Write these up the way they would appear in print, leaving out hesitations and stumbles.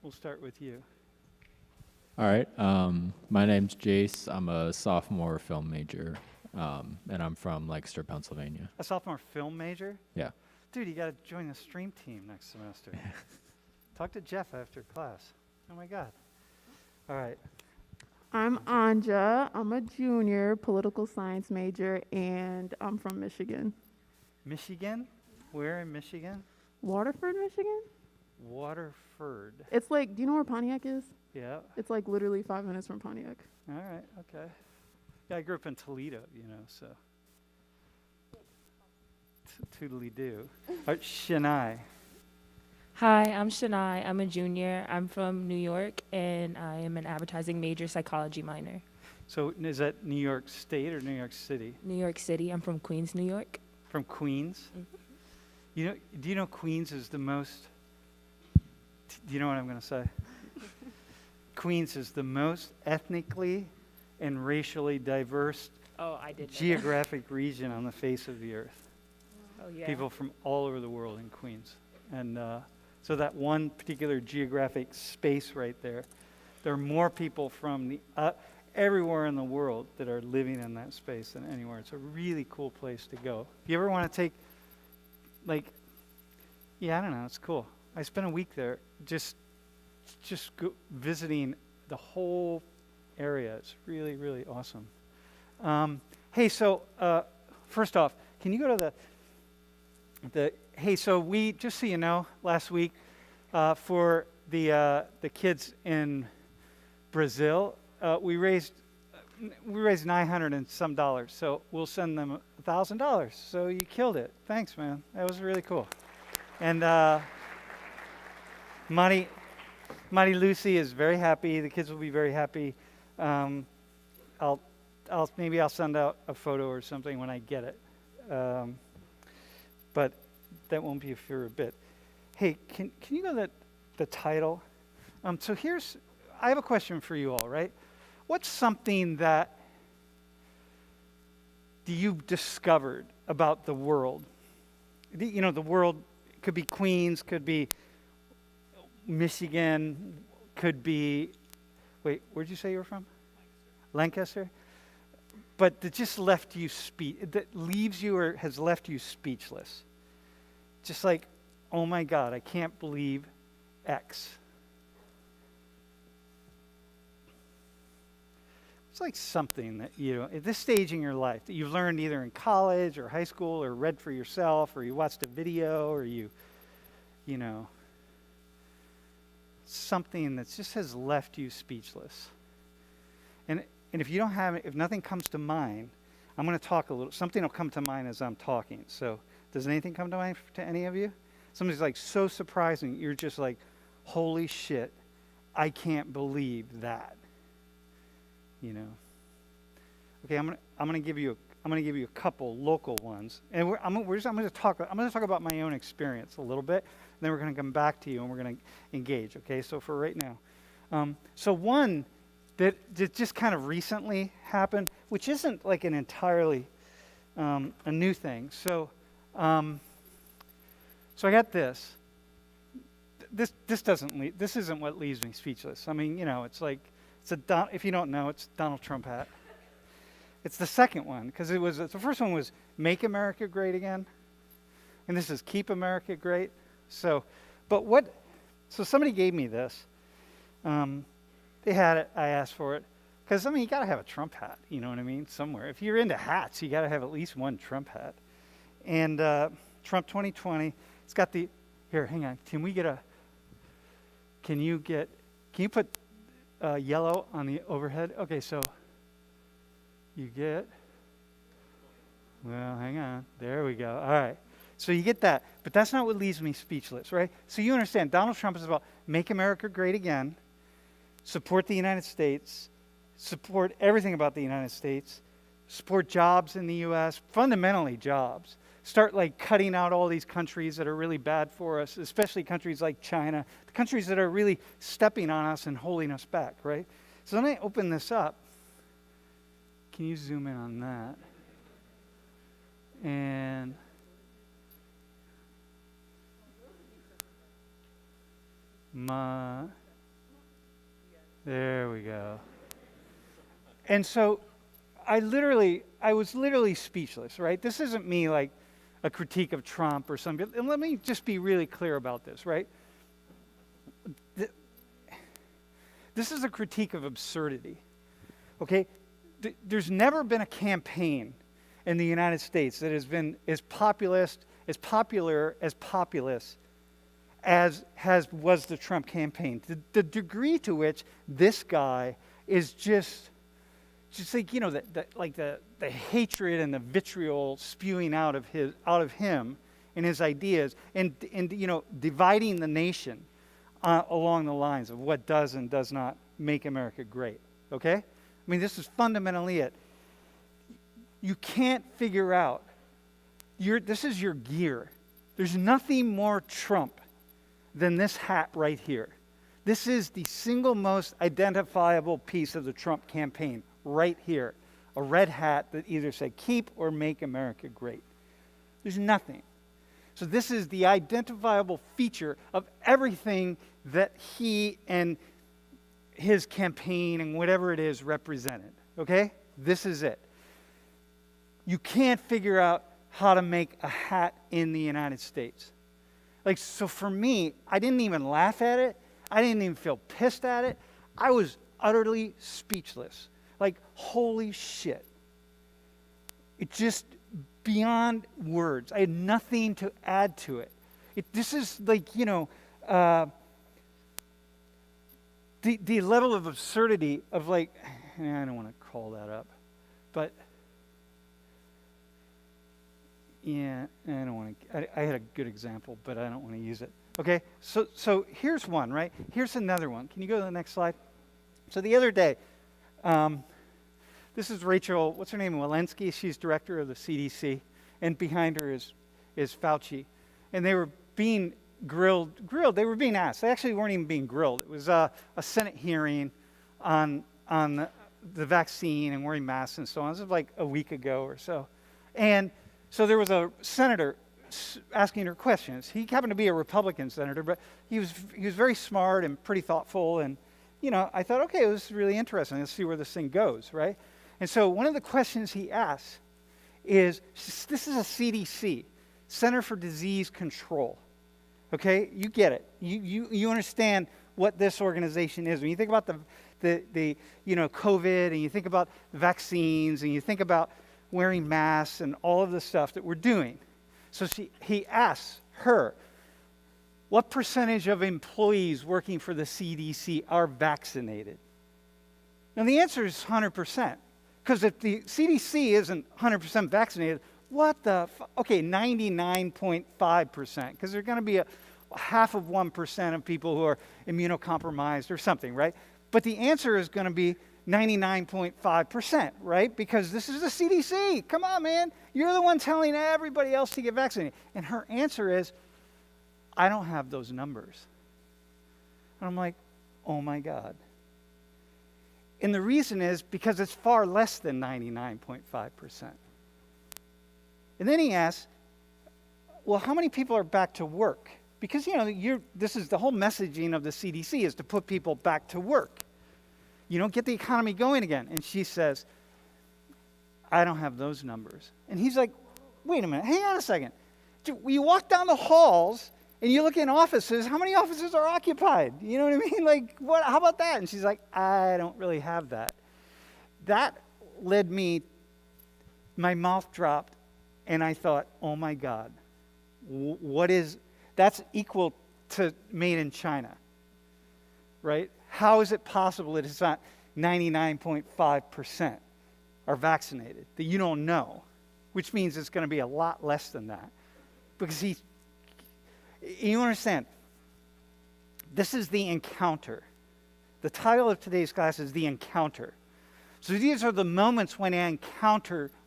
We'll start with you. All right. My name's Jace. I'm a sophomore film major, and I'm from Lancaster, Pennsylvania. A sophomore film major? Yeah. Dude, you got to join the stream team next semester. Talk to Jeff after class. Oh my God. All right. I'm Anja. I'm a junior political science major, and I'm from Michigan. Michigan? Where in Michigan? Waterford, Michigan? Waterford. It's like, do you know where Pontiac is? Yeah. It's like literally 5 minutes from Pontiac. All right. Okay. Yeah, I grew up in Toledo, so. Toodly-doo. All right, Shania. Hi, I'm Shania. I'm a junior. I'm from New York, and I am an advertising major, psychology minor. So is that New York State or New York City? New York City. I'm from Queens, New York. From Queens? Do you know Queens is the most, do you know what I'm going to say? Queens is the most ethnically and racially diverse I did. geographic region on the face of the earth. Oh, yeah. People from all over the world in Queens. And so that one particular geographic space right there, there are more people from everywhere in the world that are living in that space than anywhere. It's a really cool place to go. If you ever want to take, I don't know, it's cool. I spent a week there just visiting the whole area. It's really, really awesome. Hey, so first off, can you go to so we, just so you know, last week for the kids in Brazil, we raised $900 and some dollars. So we'll send them $1,000. So you killed it. Thanks, man. That was really cool. And Marty Lucy is very happy. The kids will be very happy. I'll send out a photo or something when I get it. But that won't be for a bit. Hey, can you go to the title? So I have a question for you all, right? What's something that you've discovered about the world? The world could be Queens, could be Michigan, could be, where'd you say you were from? Lancaster? But that just left you that leaves you or has left you speechless. Just like, oh my God, I can't believe X. It's like something that, at this stage in your life, that you've learned either in college or high school or read for yourself or you watched a video or something that just has left you speechless. And if you don't have it, if nothing comes to mind, I'm going to talk a little. Something will come to mind as I'm talking. So does anything come to mind to any of you? Something's like so surprising. You're just like, holy shit, I can't believe that. Okay, I'm gonna give you a couple local ones, and I'm gonna talk about my own experience a little bit. And then we're gonna come back to you and we're gonna engage. Okay, so for right now, so one that just kind of recently happened, which isn't like an entirely a new thing. So I got this. This isn't what leaves me speechless. I mean, it's like if you don't know, it's Donald Trump hat. It's the second one because the first one was Make America Great Again, and this is Keep America Great. So somebody gave me this. They had it. I asked for it because you got to have a Trump hat. You know what I mean? Somewhere. If you're into hats, you got to have at least one Trump hat. And Trump 2020. It's got the here. Hang on. Can you put yellow on the overhead? Okay. So you get. Well, hang on. There we go. All right. So you get that, but that's not what leaves me speechless, right? So you understand, Donald Trump is about make America great again. Support the United States, support everything about the United States, support jobs in the U.S., fundamentally jobs. Start cutting out all these countries that are really bad for us, especially countries like China, the countries that are really stepping on us and holding us back, right? So then I open this up. Can you zoom in on that? And There we go. And so I was literally speechless, right? This isn't me like a critique of Trump or something. And let me just be really clear about this, right? This is a critique of absurdity, okay? There's never been a campaign in the United States that has been as populist, as popular, as populist as was the Trump campaign. The degree to which this guy is just like, you know, the hatred and the vitriol spewing out of him and his ideas, and you know, dividing the nation along the lines of what does and does not make America great. Okay? I mean, this is fundamentally it. You can't figure out. This is your gear. There's nothing more Trump than this hat right here. This is the single most identifiable piece of the Trump campaign right here. A red hat that either said keep or make America great. There's nothing. So this is the identifiable feature of everything that he and his campaign and whatever it is represented. Okay? This is it. You can't figure out how to make a hat in the United States. Like, so for me, I didn't even laugh at it. I didn't even feel pissed at it. I was utterly speechless. Like, holy shit. It just beyond words. I had nothing to add to it. This is like, you know, the level of absurdity of like, I don't want to call that up, but yeah, I don't want to. I had a good example, but I don't want to use it. Okay, so here's one, right? Here's another one. Can you go to the next slide? So the other day, this is Rachel, what's her name, Walensky. She's director of the CDC, and behind her is Fauci. And they were being grilled. They were being asked. They actually weren't even being grilled. It was a Senate hearing on the vaccine and wearing masks and so on. This was like a week ago or so. And so there was a senator asking her questions. He happened to be a Republican senator, but he was very smart and pretty thoughtful. And, you know, I thought, okay, this is really interesting. Let's see where this thing goes, right? And so one of the questions he asked is, this is a CDC, Center for Disease Control. Okay, you get it. You understand what this organization is. When you think about the you know, COVID, and you think about vaccines, and you think about wearing masks and all of the stuff that we're doing. So he asks her, what percentage of employees working for the CDC are vaccinated? Now the answer is 100%. Because if the CDC isn't 100% vaccinated, what the okay, 99.5%, because there's going to be a half of 1% of people who are immunocompromised or something, right? But the answer is going to be 99.5%, right? Because this is the CDC. Come on, man. You're the one telling everybody else to get vaccinated. And her answer is, I don't have those numbers. And I'm like, oh my God. And the reason is because it's far less than 99.5%. And then he asks, well, how many people are back to work? Because, you know, this is the whole messaging of the CDC is to put people back to work. You know, get the economy going again. And she says, I don't have those numbers. And he's like, wait a minute, hang on a second. You walk down the halls and you look in offices, how many offices are occupied? You know what I mean? Like, how about that? And she's like, I don't really have that. That led me, my mouth dropped, and I thought, oh my God, that's equal to made in China, right? How is it possible that it's not 99.5% are vaccinated, that you don't know, which means it's going to be a lot less than that. Because you understand, this is the encounter. The title of today's class is The Encounter. So these are the moments when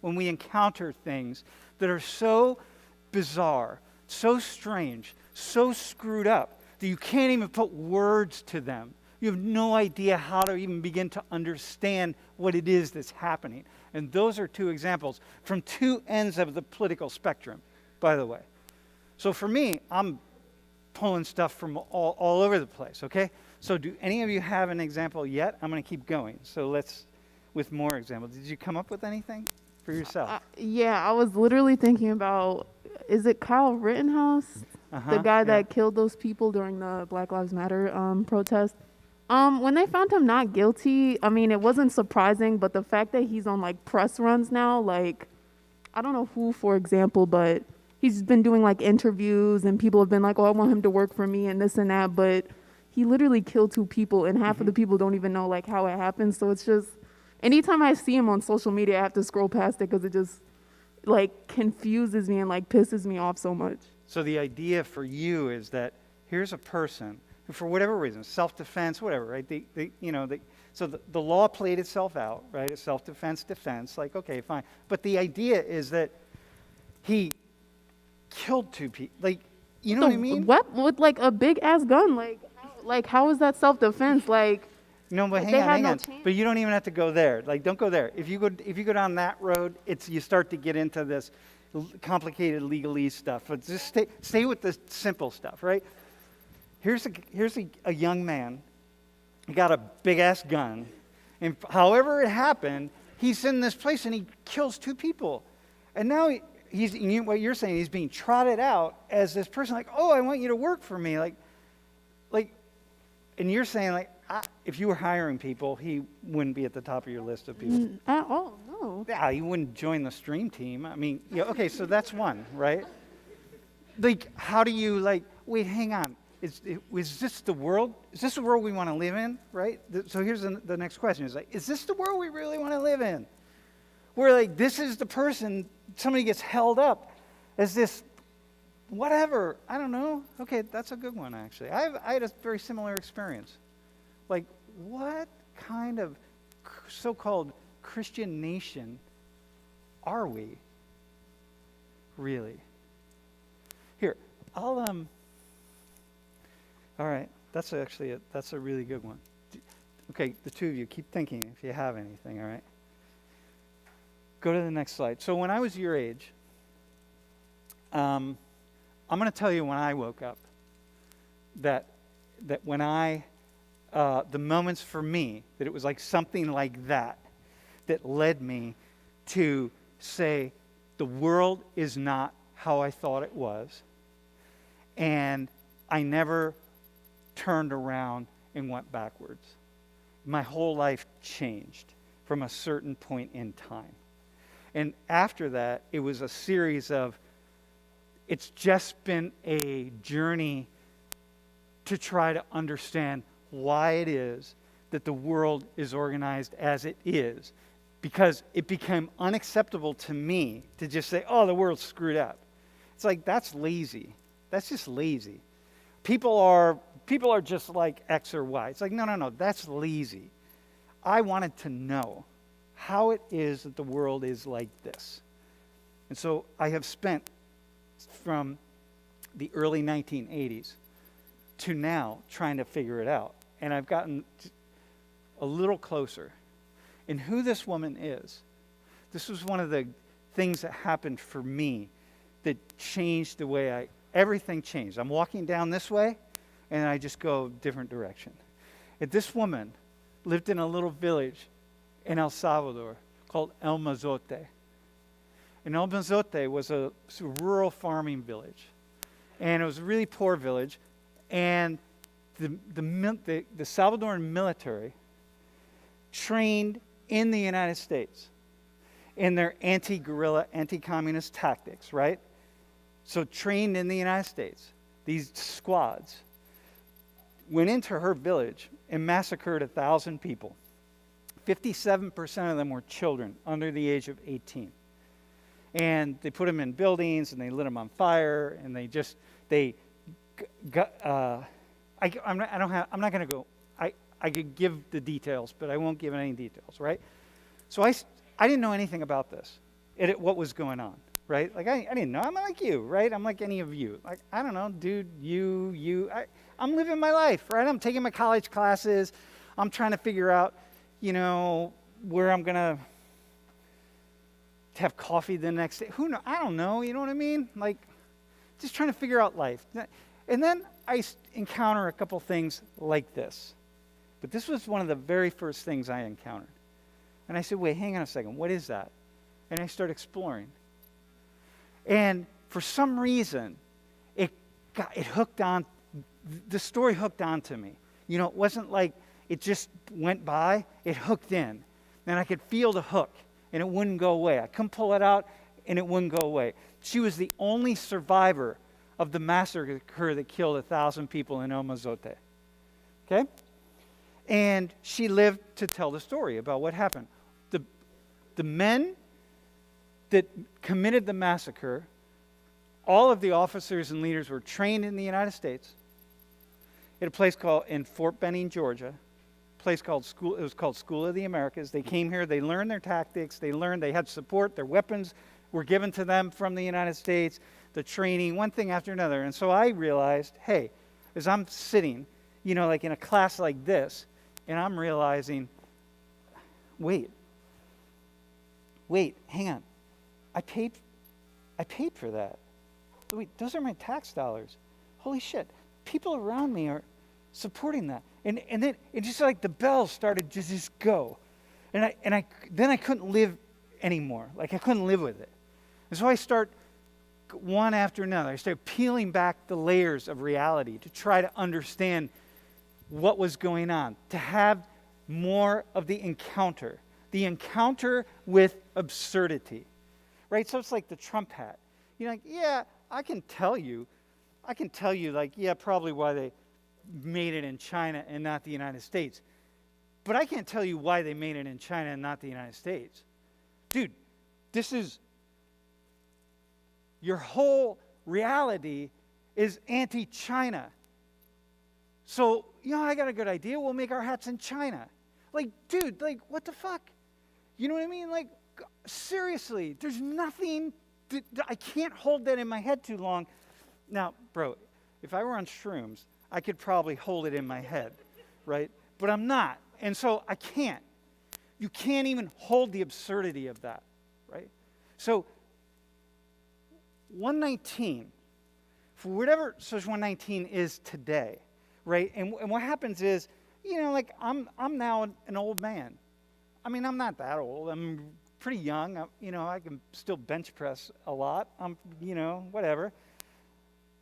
we encounter things that are so bizarre, so strange, so screwed up that you can't even put words to them. You have no idea how to even begin to understand what it is that's happening. And those are two examples from two ends of the political spectrum, by the way. So for me, I'm pulling stuff from all over the place, okay? So do any of you have an example yet? I'm going to keep going. So let's, with more examples. Did you come up with anything for yourself? Yeah, I was literally thinking about, is it Kyle Rittenhouse? The guy that killed those people during the Black Lives Matter protest. When they found him not guilty, I mean, it wasn't surprising, but the fact that he's on like press runs now, like, I don't know who, for example, but he's been doing like interviews and people have been like, oh, I want him to work for me and this and that, but he literally killed 2 people and half of the people don't even know like how it happened. So it's just, anytime I see him on social media, I have to scroll past it because it just like confuses me and like pisses me off so much. So the idea for you is that here's a person who, for whatever reason, self-defense, whatever, right? So the law played itself out, right? It's self-defense, defense, like, okay, fine. But the idea is that he killed 2 people. Like, you know what I mean? With like a big ass gun, how is that self-defense? Like, no, but hang on. But you don't even have to go there. Like, don't go there. If you go down that road, you start to get into this complicated legalese stuff. But just stay with the simple stuff, right? Here's a young man. He got a big ass gun, and however it happened, he's in this place and he kills 2 people, and now what you're saying, he's being trotted out as this person, like, oh, I want you to work for me, like, and you're saying like, if you were hiring people, he wouldn't be at the top of your list of people. At all, no. Yeah, he wouldn't join the stream team. I mean, yeah, okay, so that's one, right? Like, how do you, like, wait, hang on. Is this the world? Is this the world we want to live in, right? So here's the next question. Is like, is this the world we really want to live in? Where, like, this is the person, somebody gets held up as this, whatever, I don't know. Okay, that's a good one, actually. I had a very similar experience. Like, what kind of so-called Christian nation are we, really? Here, all right, that's a really good one. Okay, the 2 of you, keep thinking if you have anything, all right? Go to the next slide. So when I was your age, I'm going to tell you when I woke up that when the moments for me, that it was like something like that led me to say, the world is not how I thought it was, and I never turned around and went backwards. My whole life changed from a certain point in time. And after that, it was a series of, it's just been a journey to try to understand why it is that the world is organized as it is. Because it became unacceptable to me to just say, oh, the world's screwed up. It's like, that's lazy. That's just lazy. People are just like X or Y. It's like, no, that's lazy. I wanted to know how it is that the world is like this. And so I have spent from the early 1980s to now trying to figure it out. And I've gotten a little closer. And who this woman is, this was one of the things that happened for me that changed the way everything changed. I'm walking down this way, and I just go a different direction. And this woman lived in a little village in El Salvador called El Mazote. And El Mazote was a rural farming village. And it was a really poor village. And the Salvadoran military trained in the United States in their anti-guerrilla, anti-communist tactics, right? So trained in the United States, these squads went into her village and massacred 1,000 people. 57% of them were children under the age of 18. And they put them in buildings and they lit them on fire and I'm not going to go. I could give the details, but I won't give any details, right? So I didn't know anything about this, what was going on, right? Like, I didn't know. I'm like you, right? I'm like any of you. Like, I don't know, dude, I'm living my life, right? I'm taking my college classes. I'm trying to figure out, where I'm going to have coffee the next day. Who knows? I don't know, you know what I mean? Like, just trying to figure out life. And then encounter a couple things like this. But this was one of the very first things I encountered. And I said, wait, hang on a second, what is that? And I started exploring. And for some reason, it hooked on, the story hooked on to me. You know, it wasn't like it just went by, it hooked in. And I could feel the hook, and it wouldn't go away. I couldn't pull it out, and it wouldn't go away. She was the only survivor of the massacre that killed 1,000 people in El Mozote. Okay? And she lived to tell the story about what happened. The men that committed the massacre, all of the officers and leaders were trained in the United States at a place called, in Fort Benning, Georgia, a place called School, it was called School of the Americas. They came here, they learned their tactics, they had support, their weapons were given to them from the United States, the training, one thing after another. And so I realized, hey, as I'm sitting, you know, like in a class like this, and I'm realizing, wait, hang on. I paid for that. Wait, those are my tax dollars. Holy shit. People around me are supporting that. And then it just like the bells started to just go. And then I couldn't live anymore. Like I couldn't live with it. And so I start one after another. I started peeling back the layers of reality to try to understand what was going on, to have more of the encounter with absurdity, right? So it's like the Trump hat. You're like, yeah, I can tell you, like, yeah, probably why they made it in China and not the United States. But I can't tell you why they made it in China and not the United States. Dude, this is, your whole reality is anti-China. So, you know, I got a good idea. We'll make our hats in China. Like, dude, like, what the fuck? You know what I mean? Like, seriously, there's nothing, I can't hold that in my head too long. Now, bro, if I were on shrooms, I could probably hold it in my head, right? But I'm not. And so I can't. You can't even hold the absurdity of that, right? So 119, for whatever Social 119 is today, right? And what happens is, you know, like I'm now an old man. I mean, I'm not that old. I'm pretty young. You know, I can still bench press a lot. I'm, you know, whatever.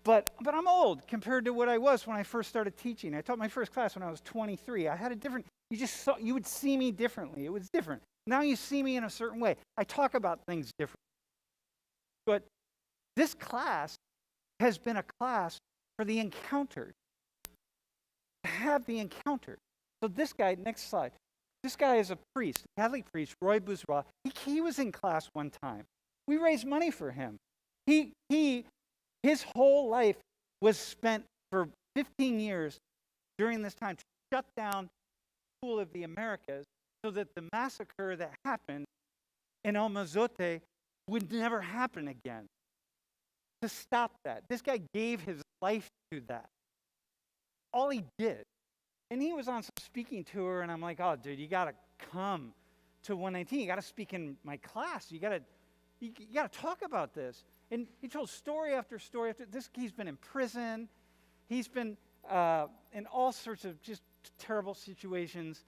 But I'm old compared to what I was when I first started teaching. I taught my first class when I was 23. I had a different, you would see me differently. It was different. Now you see me in a certain way. I talk about things differently. But this class has been a class for the encounter. To have the encounter. So this guy, next slide. This guy is a priest, a Catholic priest, Roy Bourgeois. He was in class one time. We raised money for him. His whole life was spent for 15 years during this time to shut down the School of the Americas so that the massacre that happened in El Mozote would never happen again. To stop that. This guy gave his life to that. All he did. And he was on some speaking tour, and I'm like, oh, dude, you got to come to 119. You got to speak in my class. You got to talk about this. And he told story after story after this. He's been in prison. He's been in all sorts of just terrible situations.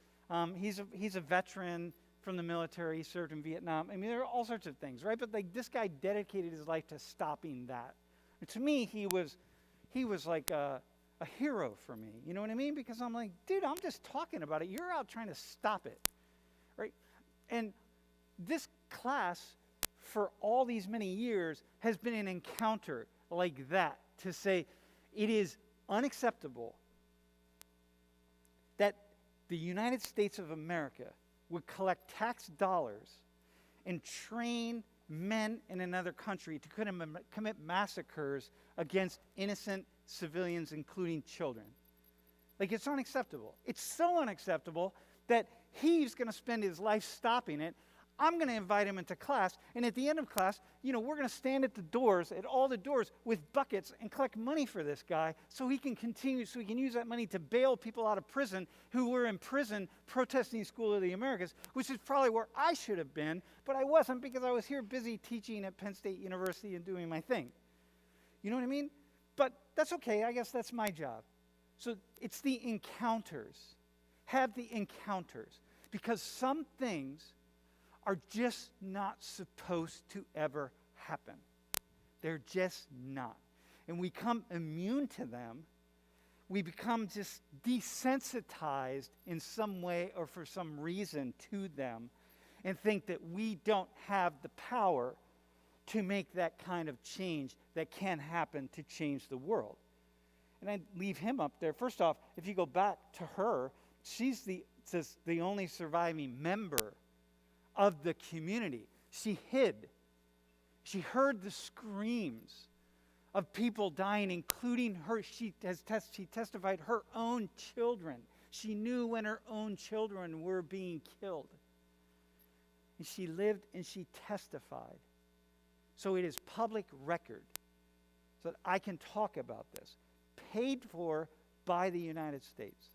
He's a veteran from the military. He served in Vietnam. I mean, there are all sorts of things, right? But like this guy dedicated his life to stopping that. And to me, he was like a hero for me. You know what I mean? Because I'm like, dude, I'm just talking about it. You're out trying to stop it, right? And this class, for all these many years, has been an encounter like that to say it is unacceptable that the United States of America would collect tax dollars and train men in another country to commit massacres against innocent civilians, including children. Like, it's unacceptable. It's so unacceptable that he's going to spend his life stopping it. I'm going to invite him into class, and at the end of class, you know, we're going to stand at the doors, at all the doors, with buckets and collect money for this guy so he can continue, so he can use that money to bail people out of prison who were in prison protesting School of the Americas, which is probably where I should have been, but I wasn't because I was here busy teaching at Penn State University and doing my thing. You know what I mean? But that's okay. I guess that's my job. So it's the encounters. Have the encounters. Because some things are just not supposed to ever happen. They're just not. And we become immune to them. We become just desensitized in some way or for some reason to them, and think that we don't have the power to make that kind of change that can happen to change the world. And I leave him up there. First off, if you go back to her, she's the only surviving member of the community. She hid. She heard the screams of people dying, including her. She testified her own children. She knew when her own children were being killed. And she lived and she testified. So it is public record so that I can talk about this. Paid for by the United States.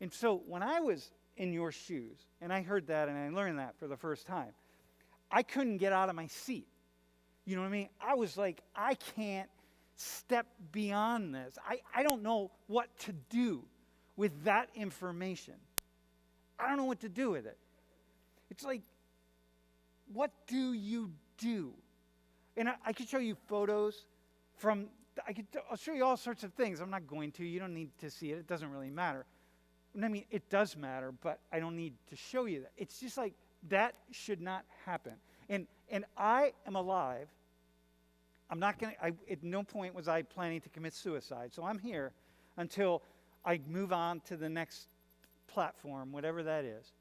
And so when I was in your shoes, and I heard that and I learned that for the first time, I couldn't get out of my seat. You know what I mean? I was like, I can't step beyond this. I don't know what to do with that information. I don't know what to do with it. It's like, what do you do? And I could show you photos from, I'll show you all sorts of things. I'm not going to. You don't need to see it. It doesn't really matter. I mean, it does matter, but I don't need to show you that. It's just like, that should not happen. And I am alive. I'm not going to, at no point was I planning to commit suicide. So I'm here until I move on to the next platform, whatever that is.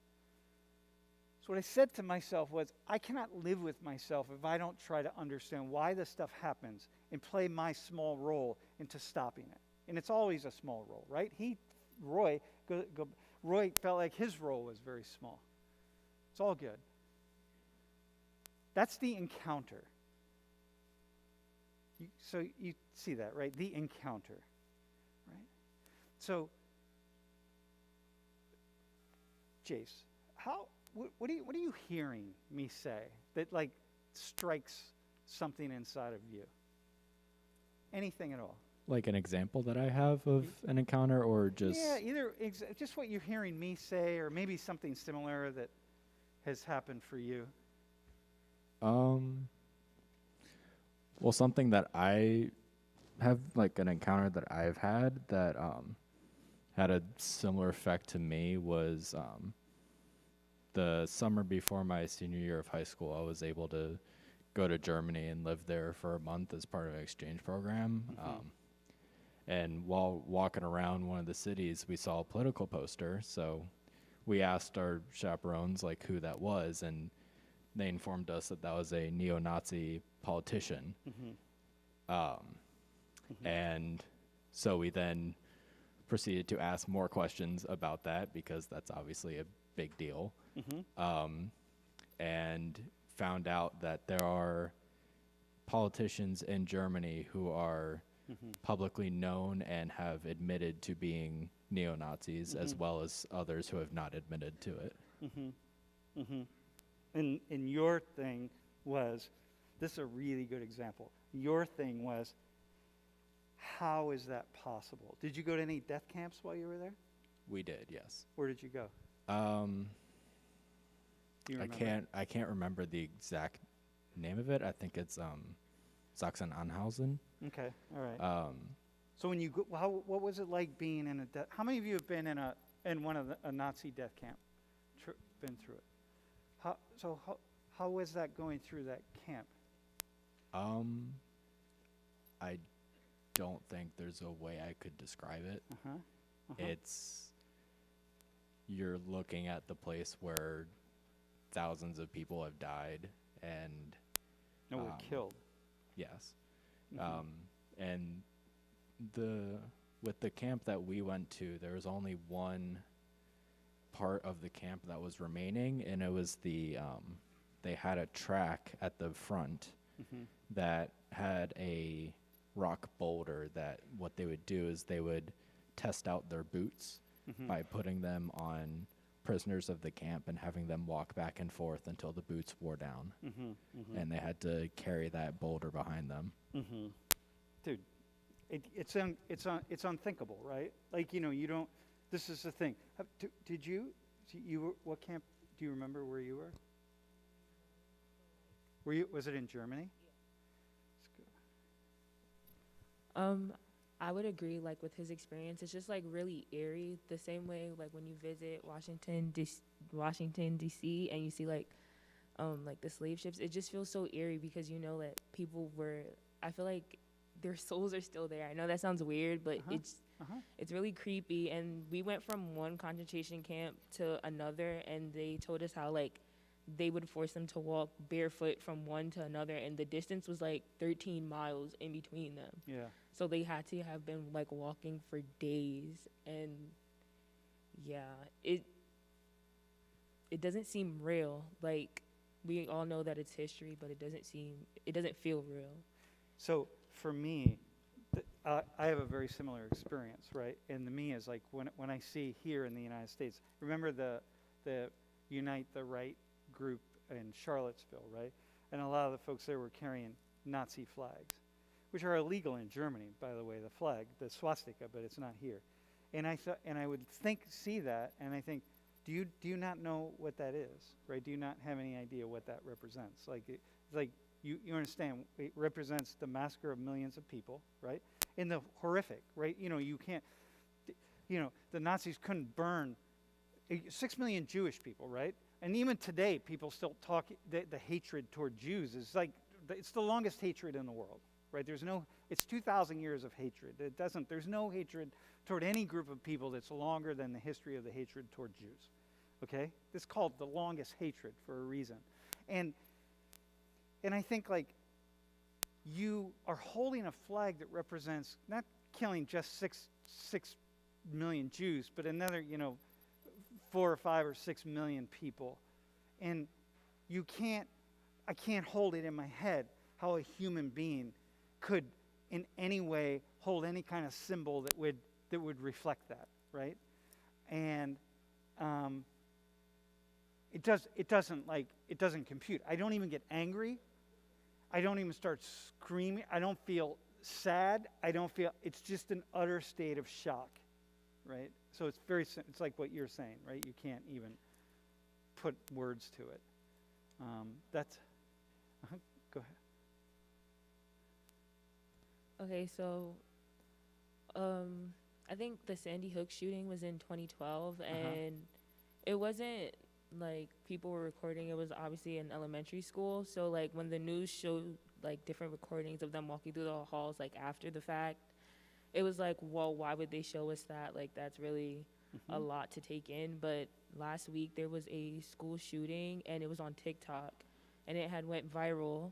So what I said to myself was, I cannot live with myself if I don't try to understand why this stuff happens and play my small role into stopping it. And it's always a small role, right? Roy felt like his role was very small. It's all good. That's the encounter. So you see that, right? The encounter, right? So, Jace, what are you hearing me say that like strikes something inside of you? Anything at all? Like an example that I have of an encounter, or just... Yeah, either just what you're hearing me say, or maybe something similar that has happened for you. Well, something that I have, like an encounter that I've had that had a similar effect to me was the summer before my senior year of high school. I was able to go to Germany and live there for a month as part of an exchange program. Mm-hmm. And while walking around one of the cities, we saw a political poster. So we asked our chaperones like who that was, and they informed us that that was a neo-Nazi politician. Mm-hmm. And so we then proceeded to ask more questions about that, because that's obviously a big deal. Mm-hmm. And found out that there are politicians in Germany who are mm-hmm. publicly known and have admitted to being neo-Nazis, mm-hmm. as well as others who have not admitted to it. Mm-hmm. Mm-hmm. And your thing was, this is a really good example. Your thing was, how is that possible? Did you go to any death camps while you were there? We did, yes. Where did you go? Do you remember? I can't remember the exact name of it. I think it's Sachsen-Anhausen. Okay, all right. So when you go, what was it like being in a how many of you have been in one of a Nazi death camp? Been through it? How was that going through that camp? I don't think there's a way I could describe it. It's, you're looking at the place where thousands of people have died and were killed. Yes. Mm-hmm. And with the camp that we went to, there was only one part of the camp that was remaining, and it was they had a track at the front mm-hmm. that had a rock boulder that what they would do is they would test out their boots mm-hmm. by putting them on prisoners of the camp and having them walk back and forth until the boots wore down. Mm-hmm. Mm-hmm. And they had to carry that boulder behind them. Mm-hmm. Dude, It's unthinkable, right? Like, you don't. This is the thing. Did what camp? Do you remember where you were? Was it in Germany? I would agree, like, with his experience. It's just, like, really eerie. The same way, like, when you visit Washington, D.C., and you see, like, the slave ships, it just feels so eerie because you know that people were, I feel like their souls are still there. I know that sounds weird, but it's really creepy. And we went from one concentration camp to another, and they told us how, like, they would force them to walk barefoot from one to another, and the distance was like 13 miles in between them. Yeah. So they had to have been like walking for days, and yeah, it doesn't seem real. Like, we all know that it's history, but it doesn't feel real. So for me, I have a very similar experience, right? And to me is like when I see here in the United States, remember the Unite the Right group in Charlottesville, right? And a lot of the folks there were carrying Nazi flags, which are illegal in Germany, by the way, the flag, the swastika, but it's not here. And I would see that, and I think, do you not know what that is, right? Do you not have any idea what that represents? You understand, it represents the massacre of millions of people, right? In the horrific, right? You can't, the Nazis couldn't burn 6 million Jewish people, right? And even today, people still talk, the hatred toward Jews is like, it's the longest hatred in the world, right? It's 2,000 years of hatred. There's no hatred toward any group of people that's longer than the history of the hatred toward Jews, okay? It's called the longest hatred for a reason. And I think, like, you are holding a flag that represents not killing just 6 million Jews, but another, 4 or 5 or 6 million people. And I can't hold it in my head how a human being could in any way hold any kind of symbol that would reflect that, right? And it doesn't compute. I don't even get angry. I don't even start screaming. I don't feel sad. It's just an utter state of shock, right? So it's like what you're saying, right? You can't even put words to it. Go ahead. Okay, so I think the Sandy Hook shooting was in 2012, and it wasn't like people were recording. It was obviously in elementary school. So like when the news showed like different recordings of them walking through the halls like after the fact, it was like, well, why would they show us that? Like, that's really a lot to take in. But last week there was a school shooting, and it was on TikTok, and it had went viral.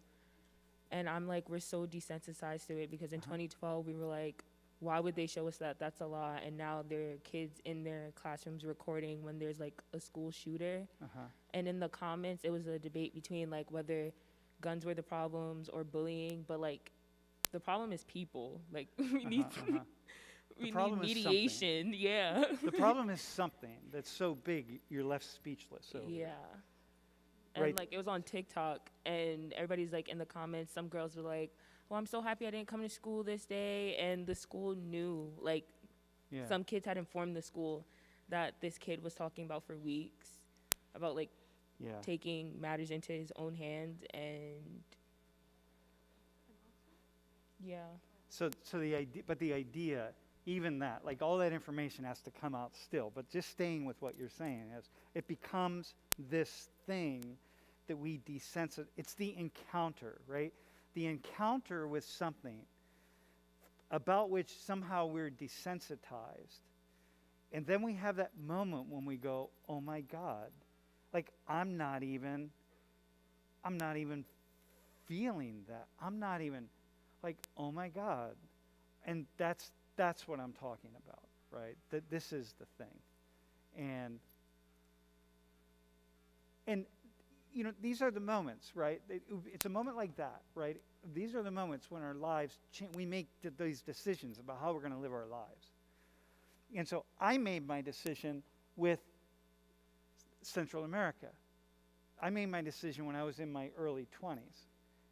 And I'm like, we're so desensitized to it because in 2012 we were like, why would they show us that? That's a lot. And now there are kids in their classrooms recording when there's like a school shooter. And in the comments, it was a debate between like whether guns were the problems or bullying. But like, the problem is people. Like, we need mediation. Yeah. The problem is something that's so big you're left speechless over. Yeah. And right. like, it was on TikTok, and everybody's like in the comments, some girls were like, well, I'm so happy I didn't come to school this day. And the school knew, like, some kids had informed the school that this kid was talking about for weeks about like taking matters into his own hands. And So the idea, even that, like, all that information has to come out still. But just staying with what you're saying is, it becomes this thing that we desensitize. It's the encounter, right? The encounter with something about which somehow we're desensitized. And then we have that moment when we go, oh my God, like, I'm not even feeling that. I'm not even like, oh my God. And that's what I'm talking about, right? That this is the thing. And these are the moments, right? It's a moment like that, right? These are the moments when our lives change. We make these decisions about how we're going to live our lives. And so I made my decision with Central America. I made my decision when I was in my early 20s.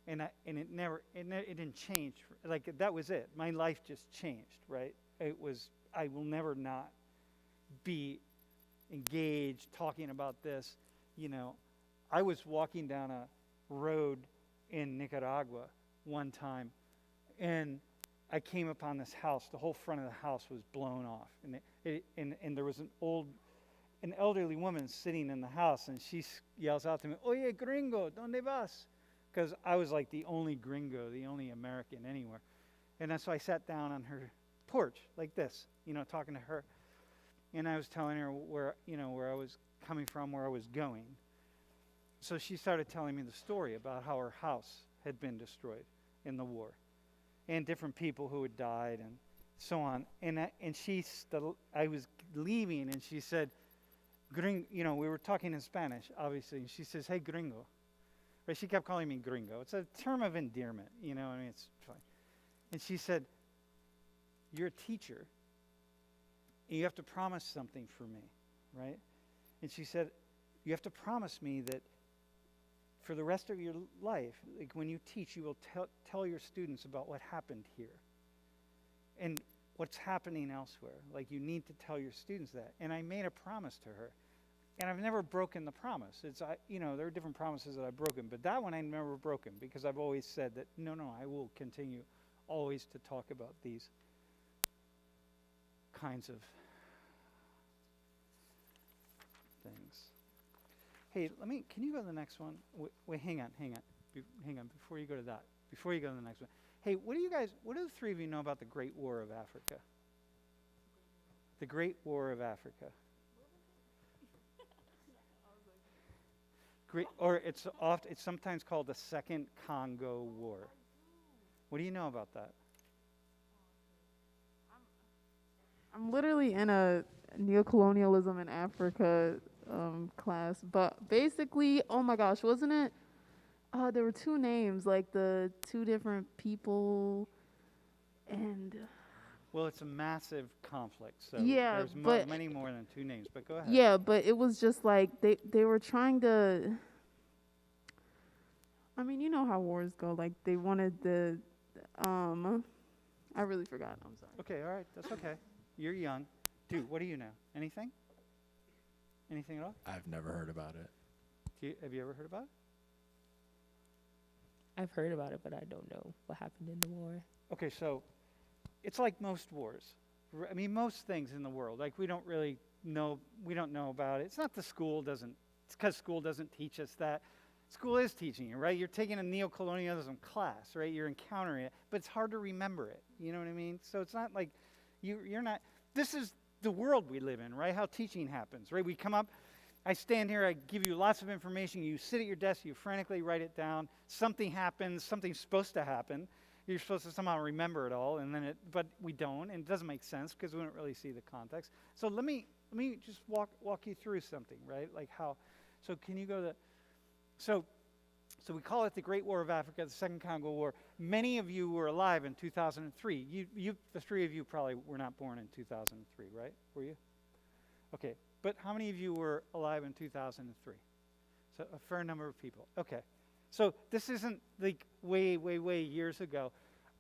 and it didn't change. Like, that was it. My life just changed, right? I will never not be engaged talking about this. I was walking down a road in Nicaragua one time, and I came upon this house. The whole front of the house was blown off, and there was an elderly woman sitting in the house, and she yells out to me, "Oye, gringo, ¿dónde vas?" Because I was like the only gringo, the only American anywhere. And so I sat down on her porch like this, talking to her. And I was telling her where I was coming from, where I was going. So she started telling me the story about how her house had been destroyed in the war, and different people who had died, and so on. And I was leaving, and she said, we were talking in Spanish, obviously. And she says, "Hey, gringo." Right? She kept calling me gringo. It's a term of endearment, it's fine. And she said, "You're a teacher, and you have to promise something for me, right?" And she said, "You have to promise me that for the rest of your life, like when you teach, you will tell your students about what happened here and what's happening elsewhere. Like, you need to tell your students that." And I made a promise to her, and I've never broken the promise. There are different promises that I've broken, but that one I've never broken, because I've always said that no, I will continue always to talk about these kinds of things. Hey, can you go to the next one? Wait, hang on, before you go to that, before you go to the next one. Hey, what do the three of you know about the Great War of Africa? The Great War of Africa. It's sometimes called the Second Congo War. What do you know about that? I'm literally in a neocolonialism in Africa class, but basically, oh my gosh, wasn't it? There were two names, like the two different people, and Well, it's a massive conflict, so yeah, there's but many more than two names. But go ahead. yeah, but it was just like they were trying to. I mean, you know how wars go. Like, they wanted I really forgot. I'm sorry. Okay, all right, that's okay. You're young. Dude, what do you know? Anything? Anything at all? I've never heard about it. Have you ever heard about it? I've heard about it, but I don't know what happened in the war. Okay, so it's like most wars. I mean, most things in the world. Like, we don't know about it. It's not it's because school doesn't teach us that. School is teaching you, right? You're taking a neocolonialism class, right? You're encountering it, but it's hard to remember it. You know what I mean? So it's not like you're not, this is the world we live in, right? How teaching happens, right? We come up, I stand here, I give you lots of information, you sit at your desk, you frantically write it down, something happens, something's supposed to happen, you're supposed to somehow remember it all, but we don't, and it doesn't make sense because we don't really see the context. So let me just walk you through something, right? Like how, so can you go to, so we call it the Great War of Africa, the Second Congo War. Many of you were alive in 2003. The three of you probably were not born in 2003, right? Were you? Okay, but how many of you were alive in 2003? So a fair number of people. Okay, so this isn't like way years ago.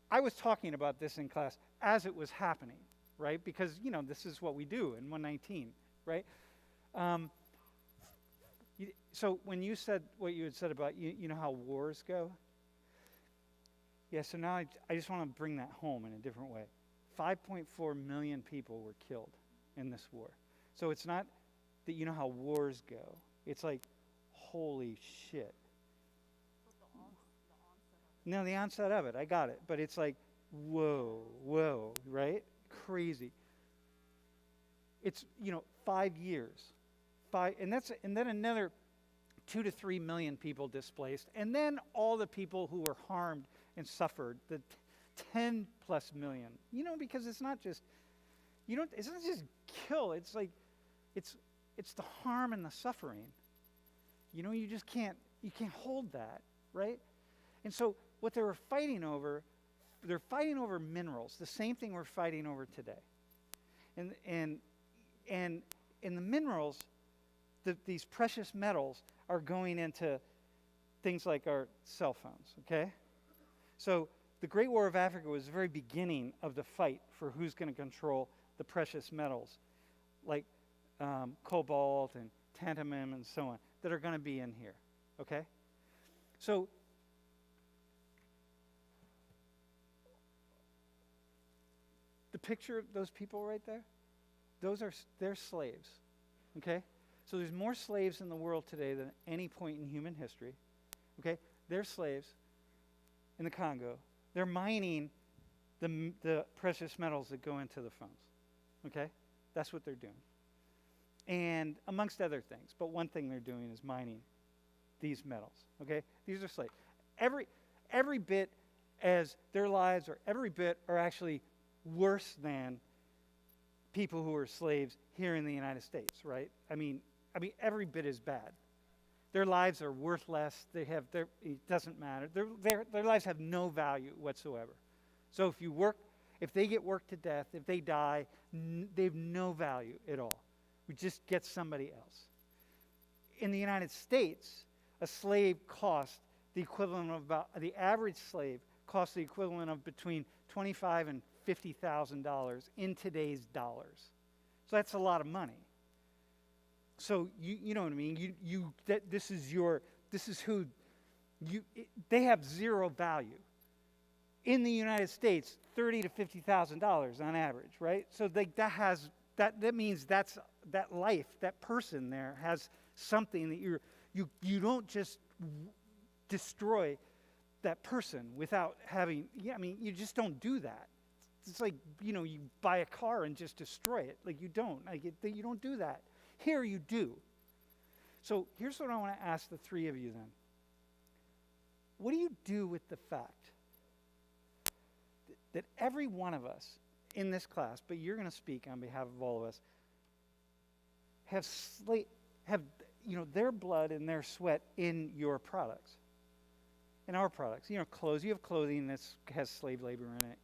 I was talking about this in class as it was happening, right? Because, this is what we do in 119, right? So when you said what you had said about, you know how wars go? Yeah, so now I just want to bring that home in a different way. 5.4 million people were killed in this war. So it's not that you know how wars go. It's like, holy shit. No, the onset of it, I got it. But it's like, whoa, right? Crazy. It's, 5 years. And then another 2 to 3 million people displaced, and then all the people who were harmed and suffered, the 10 plus million. Because it's not just kill. It's like it's the harm and the suffering. You just can't hold that, right? And so what they were fighting over, they're fighting over minerals, the same thing we're fighting over today. And in the minerals, these precious metals are going into things like our cell phones, okay? So the Great War of Africa was the very beginning of the fight for who's going to control the precious metals like cobalt and tantalum and so on that are going to be in here, okay? So the picture of those people right there, they're slaves, okay? So there's more slaves in the world today than at any point in human history, okay? They're slaves in the Congo. They're mining the precious metals that go into the phones, okay? That's what they're doing. And amongst other things, but one thing they're doing is mining these metals, okay? These are slaves. Every bit as their lives are every bit are actually worse than people who are slaves here in the United States, right? I mean every bit is bad. Their lives are worth less. It doesn't matter. Their lives have no value whatsoever. So if they get worked to death, if they die, they have no value at all. We just get somebody else. In the United States, a slave cost the equivalent of the average slave costs the equivalent of between $25,000 and $50,000 in today's dollars. So that's a lot of money. So you know what I mean? They have zero value. In the United States, $30,000 to $50,000 on average, right? So that means that life, that person there has something that you don't just destroy that person without having. You just don't do that. It's like you buy a car and just destroy it. Like you don't do that. Here you do. So here's what I want to ask the three of you then. What do you do with the fact that every one of us in this class, but you're going to speak on behalf of all of us, have their blood and their sweat in your products, in our products? Clothes. You have clothing that has slave labor in it.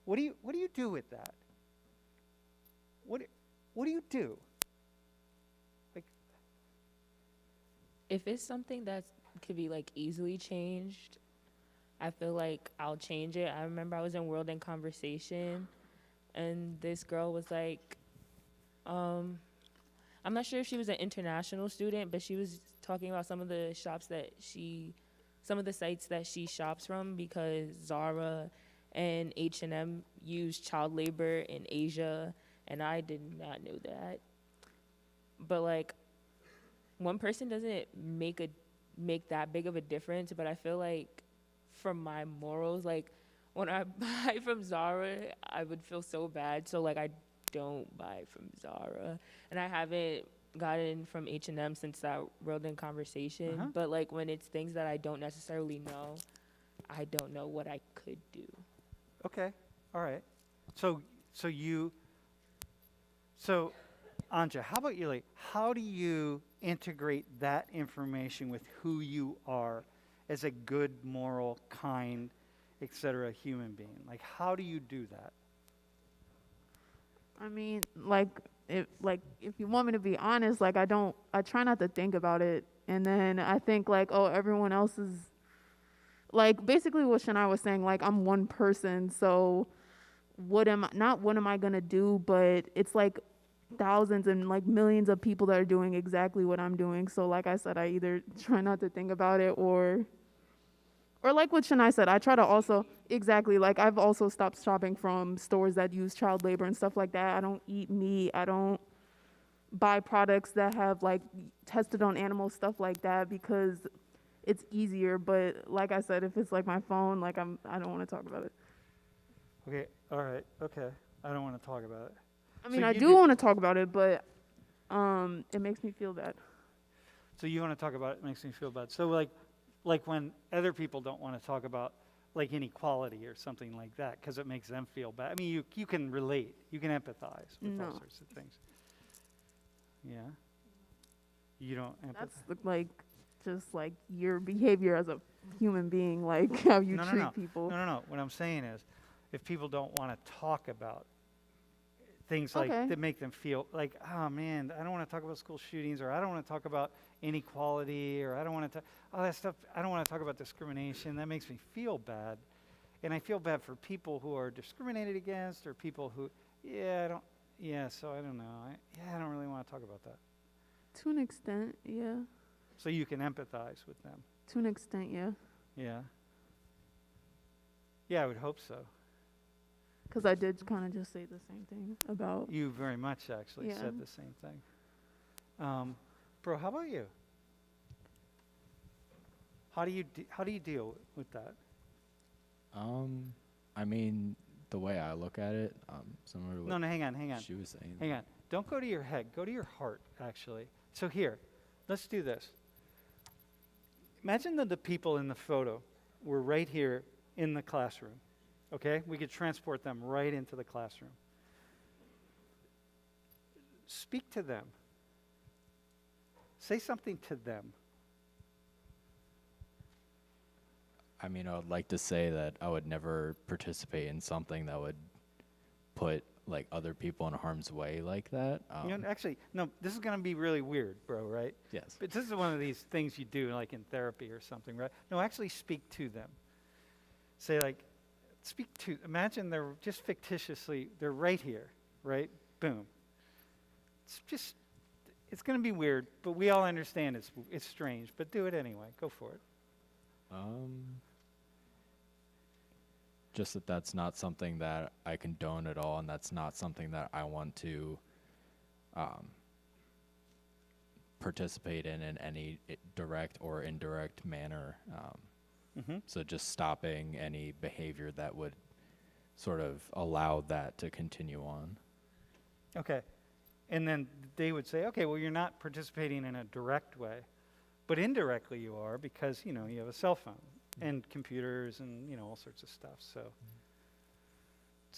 What do you do with that? What do you do? If it's something that could be like easily changed, I feel like I'll change it. I remember I was in World in Conversation, and this girl was like, I'm not sure if she was an international student, but she was talking about some of the sites that she shops from, because Zara and H&M use child labor in Asia, and I did not know that. But like, one person doesn't make that big of a difference, but I feel like for my morals, like when I buy from Zara, I would feel so bad. So like I don't buy from Zara, and I haven't gotten from H&M since that World in Conversation. Uh-huh. But like when it's things that I don't necessarily know, I don't know what I could do. Okay, all right. So Anja, how about you? Like, how do you integrate that information with who you are as a good, moral, kind, etc. human being? Like, how do you do that? I mean, if you want me to be honest, I try not to think about it. And then I think everyone else is basically what Shania was saying, I'm one person. So what am I going to do? But it's thousands and millions of people that are doing exactly what I'm doing. So like I said, I either try not to think about it or like what Shania said, I try to also, exactly, I've also stopped shopping from stores that use child labor and stuff like that. I don't eat meat. I don't buy products that have tested on animals, stuff like that, because it's easier. But like I said, if it's my phone, I don't want to talk about it. Okay, all right, okay. I don't want to talk about it. I mean, I do want to talk about it, but it makes me feel bad. So you want to talk about it, makes me feel bad. So like when other people don't want to talk about inequality or something like that because it makes them feel bad. I mean, you can relate, you can empathize with all sorts of things. Yeah. You don't empathize. That's just your behavior as a human being, how you treat people. No. What I'm saying is, if people don't want to talk about things like Okay. that make them feel like, oh man, I don't want to talk about school shootings, or I don't want to talk about inequality, or I don't want to talk all that stuff. I don't want to talk about discrimination. That makes me feel bad, and I feel bad for people who are discriminated against, or people who, yeah, I don't, yeah. So I don't know. I don't really want to talk about that. To an extent, yeah. So you can empathize with them. To an extent, yeah. Yeah. Yeah, I would hope so. Because I did kind of just say the same thing about. You very much actually Yeah. said the same thing. Bro, how about you? How do you deal with that? I mean, the way I look at it, similar to what No, hang on. she was saying. Hang on. Don't go to your head. Go to your heart, actually. So here, let's do this. Imagine that the people in the photo were right here in the classroom. Okay? We could transport them right into the classroom. Speak to them. Say something to them. I mean, I would like to say that I would never participate in something that would put like other people in harm's way like that. Actually, no, this is going to be really weird, bro, right? Yes. But this is one of these things you do like in therapy or something, right? No, actually speak to them. Say like, imagine they're just fictitiously, they're right here, right? Boom. It's going to be weird, but we all understand it's strange, but do it anyway. Go for it. Just that that's not something that I condone at all, and that's not something that I want to participate in any direct or indirect manner. So just stopping any behavior that would sort of allow that to continue on. Okay. And then they would say, okay, well, you're not participating in a direct way, but indirectly you are because, you have a cell phone and computers and, all sorts of stuff. So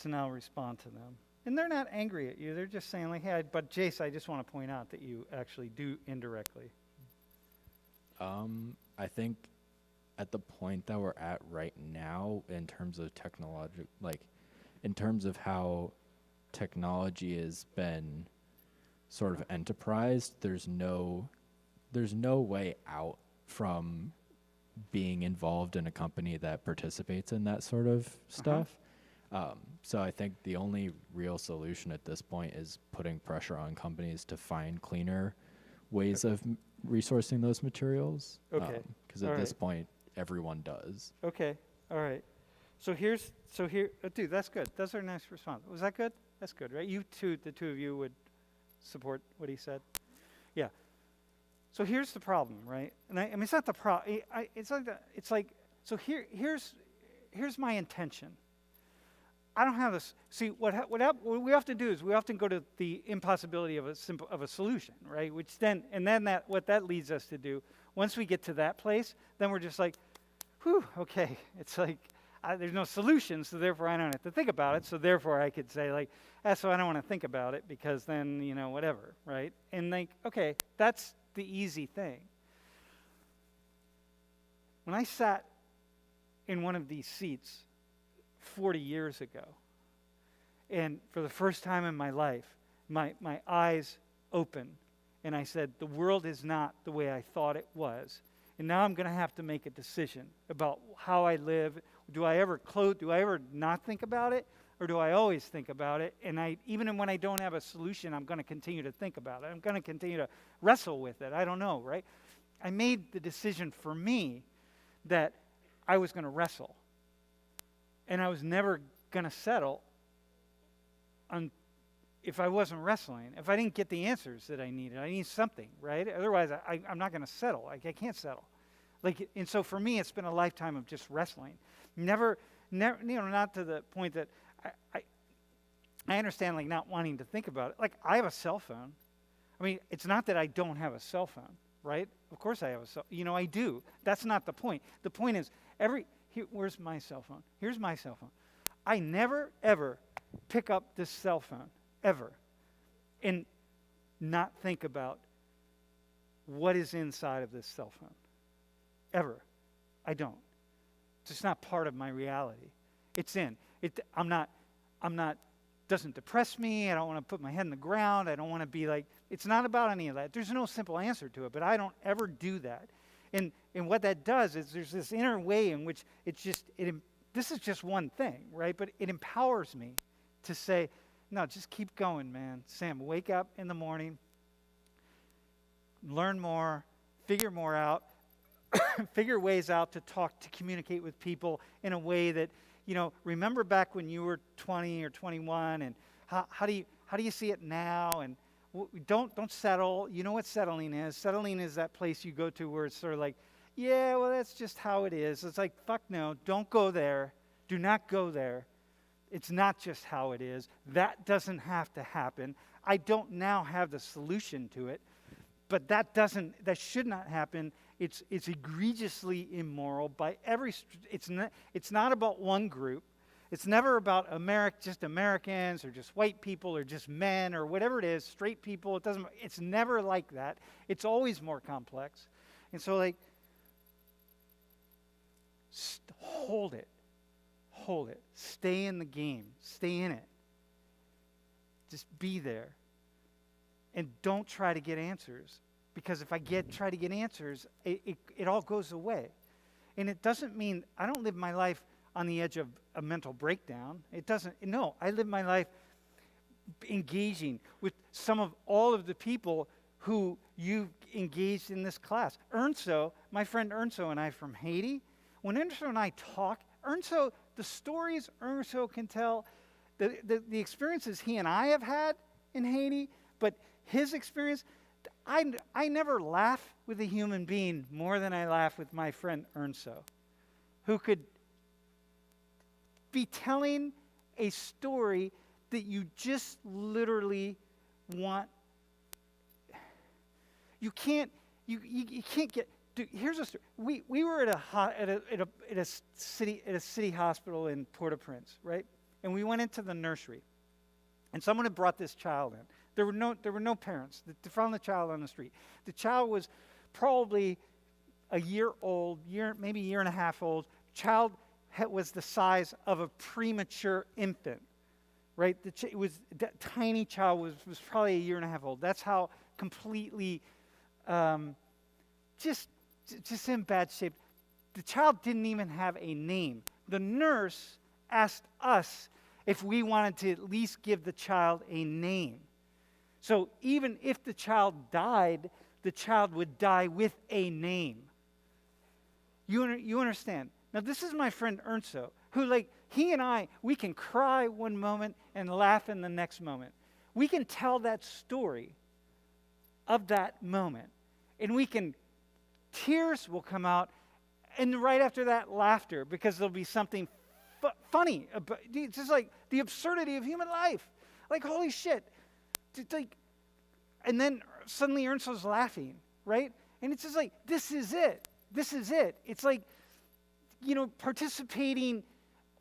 now respond to them. And they're not angry at you. They're just saying like, hey, but Jace, I just want to point out that you actually do indirectly. I think at the point that we're at right now in terms of in terms of how technology has been sort of enterprised, there's no way out from being involved in a company that participates in that sort of stuff. So I think the only real solution at this point is putting pressure on companies to find cleaner ways of resourcing those materials. Okay. Because at this point, everyone does. Okay. All right. So here, dude, that's good. That's our nice response. Was that good? That's good, right? The two of you would support what he said? Yeah. So here's the problem, right? And I mean, it's not the problem. So here's my intention. I don't have this. See, what we often do is we often go to the impossibility of a solution, right? What that leads us to do, once we get to that place, then we're just like, whew, okay. It's like there's no solution, so therefore I don't have to think about it. So therefore I could say like, so I don't want to think about it because then whatever, right? And like, okay, that's the easy thing. When I sat in one of these seats 40 years ago, and for the first time in my life, my eyes opened, and I said, the world is not the way I thought it was, and now I'm going to have to make a decision about how I live. Do I ever not think about it, or do I always think about it? And even when I don't have a solution, I'm going to continue to think about it. I'm going to continue to wrestle with it. I don't know, right? I made the decision for me that I was going to wrestle. And I was never going to settle if I wasn't wrestling. If I didn't get the answers that I needed, I need something, right? Otherwise, I'm not going to settle. I can't settle. And so for me, it's been a lifetime of just wrestling. Never, not to the point that I understand, like, not wanting to think about it. Like, I have a cell phone. I mean, it's not that I don't have a cell phone, right? Of course I have a cell phone. I do. That's not the point. The point is, where's my cell phone? Here's my cell phone. I never, ever pick up this cell phone, ever, and not think about what is inside of this cell phone. Ever. I don't. It's just not part of my reality. It's in. I'm not doesn't depress me. I don't want to put my head in the ground. I don't want to be like, it's not about any of that. There's no simple answer to it, but I don't ever do that. And what that does is there's this inner way in which this is just one thing, right? But it empowers me to say, no, just keep going, man. Sam, wake up in the morning, learn more, figure more out, figure ways out to talk, to communicate with people in a way that, remember back when you were 20 or 21, and how do you see it now? And don't settle. You know what settling is? Settling is that place you go to where it's sort of like, yeah, well, that's just how it is. It's like, fuck no, don't go there. Do not go there. It's not just how it is. That doesn't have to happen. I don't now have the solution to it, but that should not happen. It's egregiously immoral by it's not about one group. It's never about just Americans or just white people or just men or whatever it is, straight people. It's never like that. It's always more complex. And so hold it. Stay in the game. Stay in it. Just be there. And don't try to get answers. Because if I try to get answers, it all goes away. And it doesn't mean I don't live my life on the edge of a mental breakdown. No, I live my life engaging with all of the people who you engaged in this class. Ernso, my friend Ernso and I from Haiti, when Ernso and I talk, the stories Ernso can tell, the experiences he and I have had in Haiti, but his experience, I never laugh with a human being more than I laugh with my friend Ernso, who could be telling a story that you just literally want. You can't get. Dude, here's a story. We were at a city hospital in Port-au-Prince, right? And we went into the nursery, and someone had brought this child in. There were no parents. They found the child on the street. The child was probably a year old, maybe a year and a half old. Child was the size of a premature infant, right? That tiny child was probably a year and a half old. That's how completely just in bad shape. The child didn't even have a name. The nurse asked us if we wanted to at least give the child a name. So even if the child died, the child would die with a name. You understand? Now this is my friend Ernso, who he and I, we can cry one moment and laugh in the next moment. We can tell that story of that moment. And tears will come out, and right after that, laughter, because there'll be something funny. It's just like the absurdity of human life. Like, holy shit. And then suddenly Ernsto's laughing, right? And it's just like, this is it. This is it. It's like, participating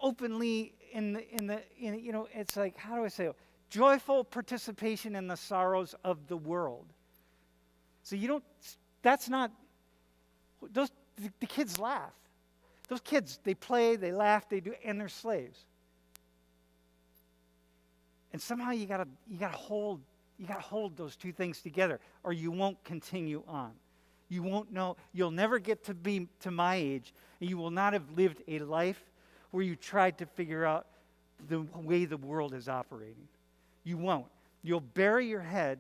openly it's like, how do I say it? Joyful participation in the sorrows of the world. So the kids laugh. Those kids, they play, they laugh, they do, and they're slaves. And somehow you gotta hold those two things together, or you won't continue on. You won't know. You'll never get to my age, and you will not have lived a life where you tried to figure out the way the world is operating. You won't. You'll bury your head.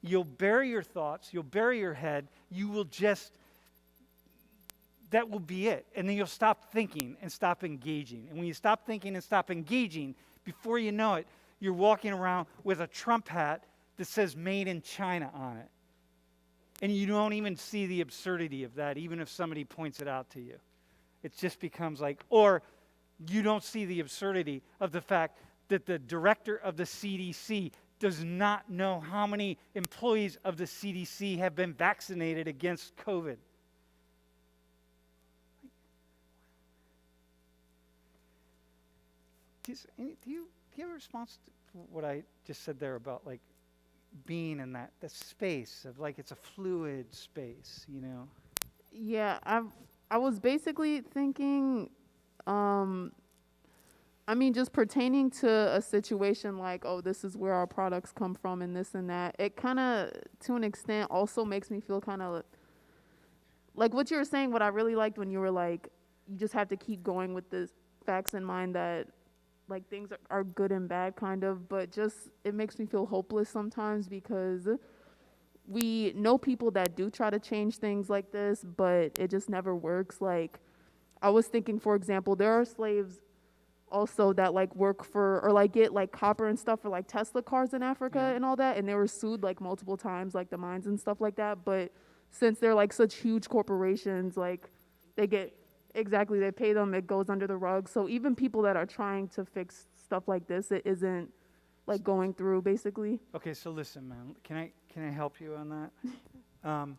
You'll bury your thoughts. You'll bury your head. You will that will be it. And then you'll stop thinking and stop engaging. And when you stop thinking and stop engaging, before you know it, you're walking around with a Trump hat that says "Made in China" on it. And you don't even see the absurdity of that, even if somebody points it out to you. It just becomes or you don't see the absurdity of the fact that the director of the CDC does not know how many employees of the CDC have been vaccinated against COVID. Do you have a response to what I just said there about being in that space of it's a fluid space, Yeah, I was basically thinking I mean, just pertaining to a situation like, oh, this is where our products come from and this and that, it kind of, to an extent, also makes me feel kind of like what you were saying. What I really liked when you were like, you just have to keep going with the facts in mind that like things are good and bad kind of, but just it makes me feel hopeless sometimes because we know people that do try to change things like this, but it just never works. Like I was thinking, for example, there are slaves also that like work for or like get like copper and stuff for like Tesla cars in Africa Yeah. and all that, and they were sued like multiple times, like the mines and stuff like that. But since they're like such huge corporations, like they get exactly, they pay them, it goes under the rug. So even people that are trying to fix stuff like this, it isn't like going through basically. Okay, so listen, man. Can I help you on that?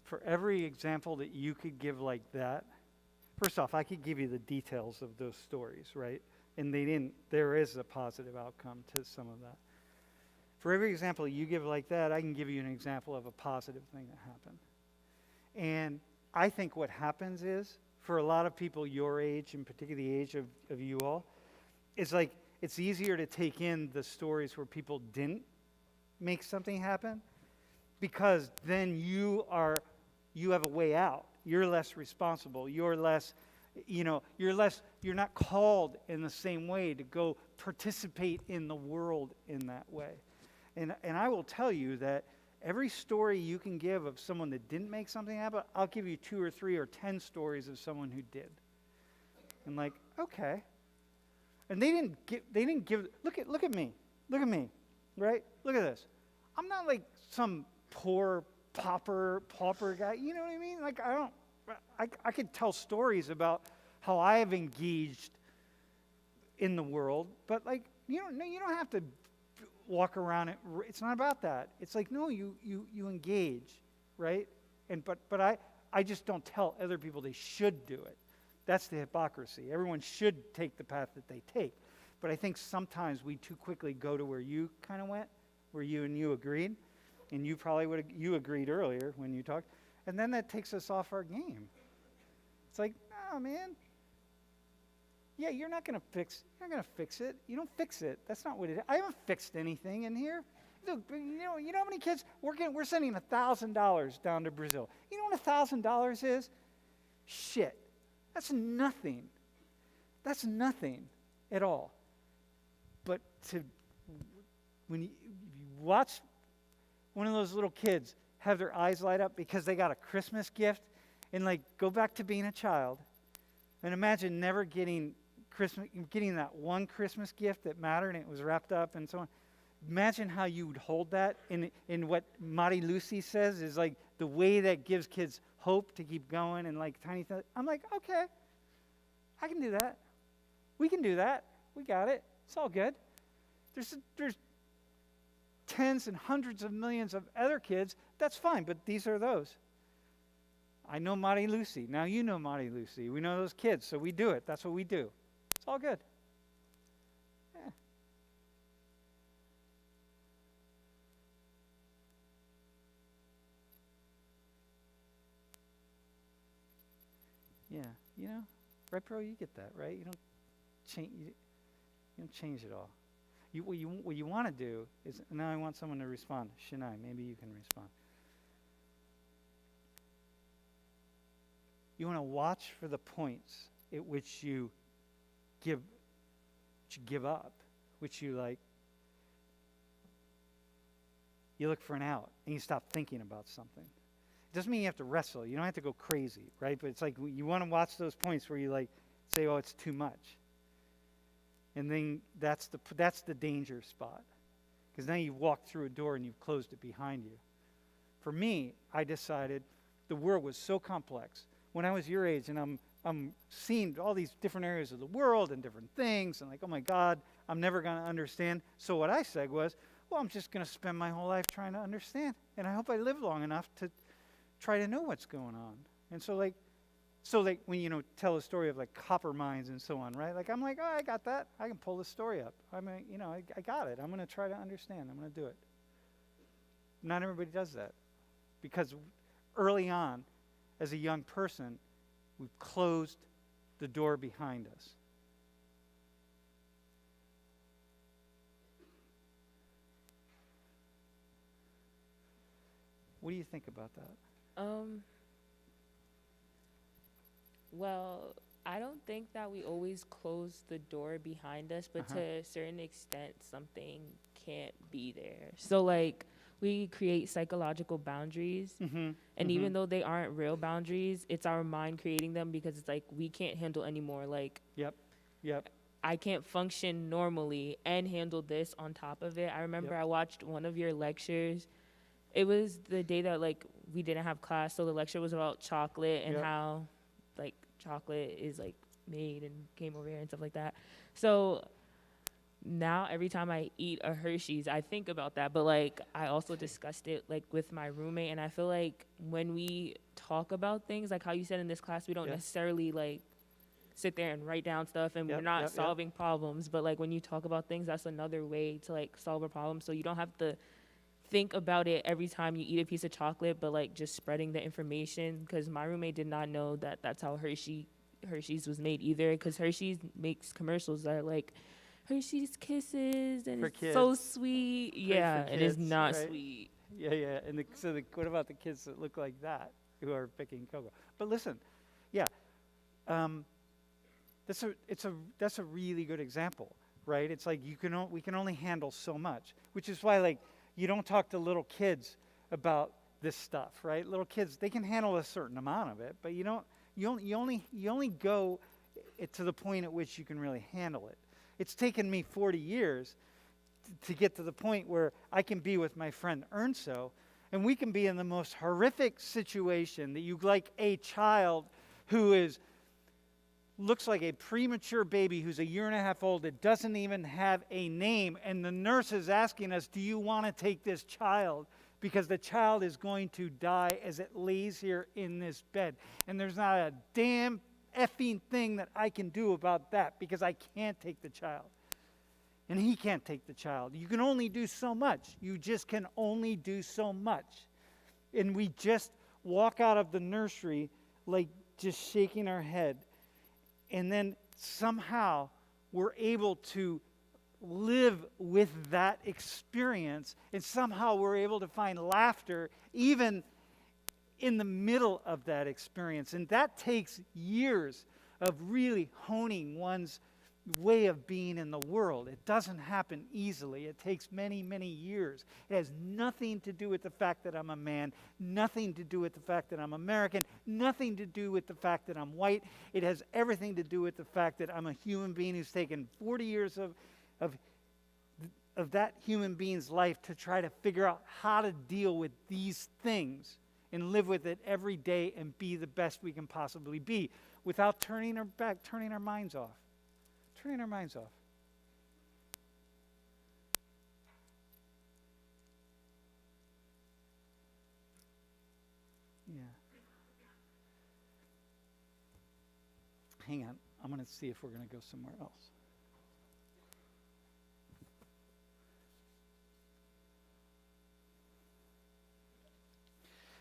For every example that you could give like that, first off, I could give you the details of those stories, right? And they didn't. There is a positive outcome to some of that. For every example you give like that, I can give you an example of a positive thing that happened. And I think what happens is, for a lot of people your age, and particularly the age of you all, it's like it's easier to take in the stories where people didn't make something happen, because then you have a way out. You're less responsible. You're less, you're not called in the same way to go participate in the world in that way. And I will tell you that every story you can give of someone that didn't make something happen, I'll give you 2 or 3 or 10 stories of someone who did. And like, okay. And they didn't give, look at me, right? Look at this. I'm not like some poor pauper guy, you know what I mean? Like I could tell stories about how I have engaged in the world, but like, you don't have to walk around it. It's not about that. It's like, no, you engage, right? But I just don't tell other people they should do it. That's the hypocrisy. Everyone should take the path that they take. But I think sometimes we too quickly go to where you kind of went, where you agreed, and you probably you agreed earlier when you talked, and then that takes us off our game. It's like, no, man. Yeah, you're not gonna fix it. You don't fix it. That's not what it is. I haven't fixed anything in here. Look, you know how many kids we're sending $1,000 down to Brazil. You know what $1,000 is? Shit. That's nothing. That's nothing at all. But when you watch one of those little kids have their eyes light up because they got a Christmas gift, and like go back to being a child, and imagine never getting that one Christmas gift that mattered and it was wrapped up and so on. Imagine how you would hold that in what Mari Lucy says is like the way that gives kids hope to keep going and like tiny things. I'm like, okay, I can do that. We can do that. We got it. It's all good. There's tens and hundreds of millions of other kids. That's fine, but these are those. I know Mari Lucy. Now you know Mari Lucy. We know those kids, so we do it. That's what we do. It's all good. Yeah. Yeah, right, bro? You get that, right? You don't change it all. What you want to do is, now I want someone to respond. Shania, maybe you can respond. You want to watch for the points at which you give up, which you like. You look for an out and you stop thinking about something. It doesn't mean you have to wrestle. You don't have to go crazy, right? But it's like you want to watch those points where you like say, "Oh, it's too much," and then that's the danger spot, because now you've walked through a door and you've closed it behind you. For me, I decided the world was so complex. When I was your age and I'm seeing all these different areas of the world and different things, and like, oh my God, I'm never going to understand. So what I said was, well, I'm just going to spend my whole life trying to understand, and I hope I live long enough to try to know what's going on. And so when tell a story of like copper mines and so on, right? Like I'm like, oh, I got that. I can pull this story up. I got it. I'm going to try to understand. I'm going to do it. Not everybody does that, because early on, as a young person, we've closed the door behind us. What do you think about that? Well, I don't think that we always close the door behind us, but to a certain extent, something can't be there. So, like, we create psychological boundaries, and even though they aren't real boundaries, it's our mind creating them because it's like we can't handle anymore. Like, Yep. I can't function normally and handle this on top of it. I remember I watched one of your lectures. It was the day that, like, we didn't have class, so the lecture was about chocolate and how, like, chocolate is, like, made and came over here and stuff like that. So now every time I eat a Hershey's, I think about that. But, like, I also discussed it, like, with my roommate. And I feel like when we talk about things, like how you said in this class, we don't necessarily, like, sit there and write down stuff, and we're not solving problems. But, like, when you talk about things, that's another way to, like, solve a problem. So you don't have to think about it every time you eat a piece of chocolate, but, like, just spreading the information. Because my roommate did not know that that's how Hershey's was made either, because Hershey's makes commercials that are like Hershey's Kisses and For it's kids. so sweet. Yeah, for it is kids, not right? sweet. Yeah. And what about the kids that look like that who are picking cocoa? But listen, that's a really good example, right? It's like we can only handle so much, which is why, like, you don't talk to little kids about this stuff, right? Little kids, they can handle a certain amount of it, but you only go to the point at which you can really handle it. It's taken me 40 years to get to the point where I can be with my friend Ernso, and we can be in the most horrific situation that you, like a child who looks like a premature baby who's a year and a half old that doesn't even have a name, and the nurse is asking us, do you want to take this child? Because the child is going to die as it lays here in this bed. And there's not a damn effing thing that I can do about that, because I can't take the child. And he can't take the child. You can only do so much. You just can only do so much. And we just walk out of the nursery like just shaking our head. And then somehow we're able to live with that experience, and somehow we're able to find laughter even in the middle of that experience. And that takes years of really honing one's way of being in the world. It doesn't happen easily. It takes many, many years. It has nothing to do with the fact that I'm a man, nothing to do with the fact that I'm American, nothing to do with the fact that I'm white. It has everything to do with the fact that I'm a human being who's taken 40 years of that human being's life to try to figure out how to deal with these things and live with it every day and be the best we can possibly be without turning our back, turning our minds off. Turning our minds off. Yeah. Hang on. I'm going to see if we're going to go somewhere else.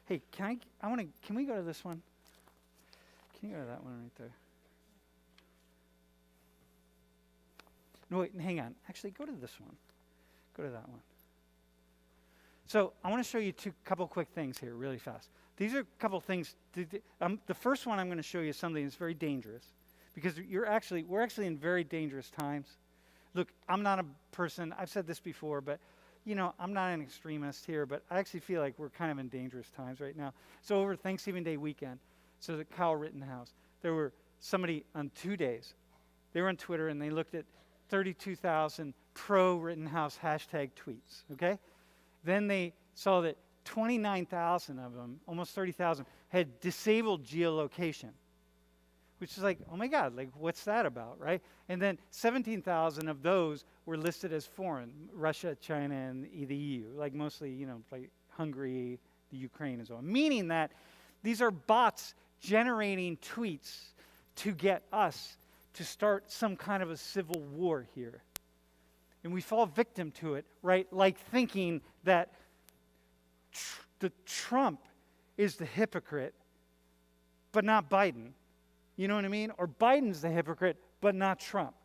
Hey, can we go to this one? Can you go to that one right there? No, wait, hang on. Actually, go to this one. Go to that one. So I want to show you couple quick things here really fast. These are a couple things. The first one I'm going to show you is something that's very dangerous, because we're actually in very dangerous times. Look, I'm not a person, I've said this before, but I'm not an extremist here, but I actually feel like we're kind of in dangerous times right now. So over Thanksgiving Day weekend, so the Kyle Rittenhouse, there were somebody on 2 days, they were on Twitter and they looked at 32,000 pro-Rittenhouse hashtag tweets, okay? Then they saw that 29,000 of them, almost 30,000, had disabled geolocation, which is like, oh my God, like what's that about, right? And then 17,000 of those were listed as foreign, Russia, China, and the EU, like mostly, like Hungary, the Ukraine as well. Meaning that these are bots generating tweets to get us to start some kind of a civil war here. And we fall victim to it, right? Like thinking that the Trump is the hypocrite, but not Biden. You know what I mean? Or Biden's the hypocrite, but not Trump.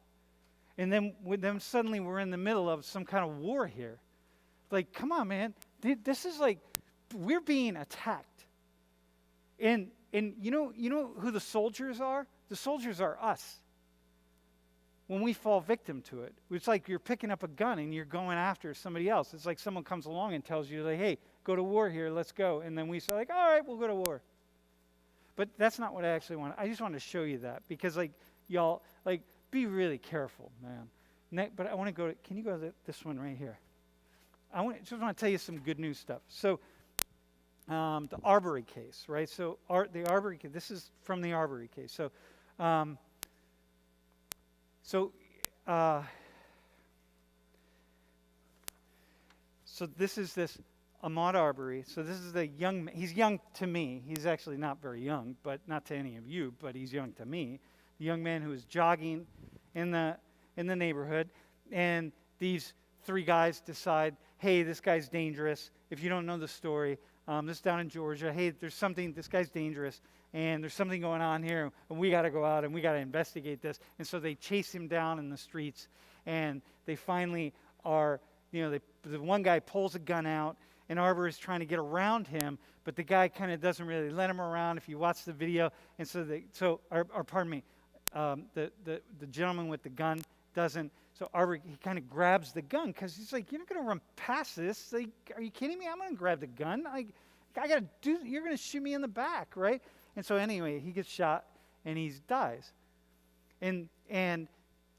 And then suddenly we're in the middle of some kind of war here. Like, come on, man. This is like we're being attacked. And you know who the soldiers are? The soldiers are us. When we fall victim to it, it's like you're picking up a gun and you're going after somebody else. It's like someone comes along and tells you, like, hey, go to war here, let's go. And then we say, like, all right, we'll go to war. But that's not what I actually want. I just want to show you that because, like, y'all, like, be really careful, man. But I want to go to, can you go to this one right here? Just want to tell you some good news stuff. So, the Arbery case, right? So, the Arbery case, this is from the Arbery case. So, so this is this Ahmaud Arbery. So this is the young man. He's young to me. He's actually not very young, but not to any of you, but he's young to me. The young man who is jogging in the neighborhood, and these three guys decide, hey, this guy's dangerous. If you don't know the story, this is down in Georgia. Hey, there's something, this guy's dangerous, and there's something going on here, and we got to go out and we got to investigate this. And so they chase him down in the streets, and they finally are, the one guy pulls a gun out, and Arbery is trying to get around him, but the guy kind of doesn't really let him around if you watch the video. And so the gentleman with the gun doesn't. So Arbery, he kind of grabs the gun because he's like, you're not going to run past this. Like, are you kidding me? I'm going to grab the gun. You're going to shoot me in the back, right? And so anyway, he gets shot and he dies. And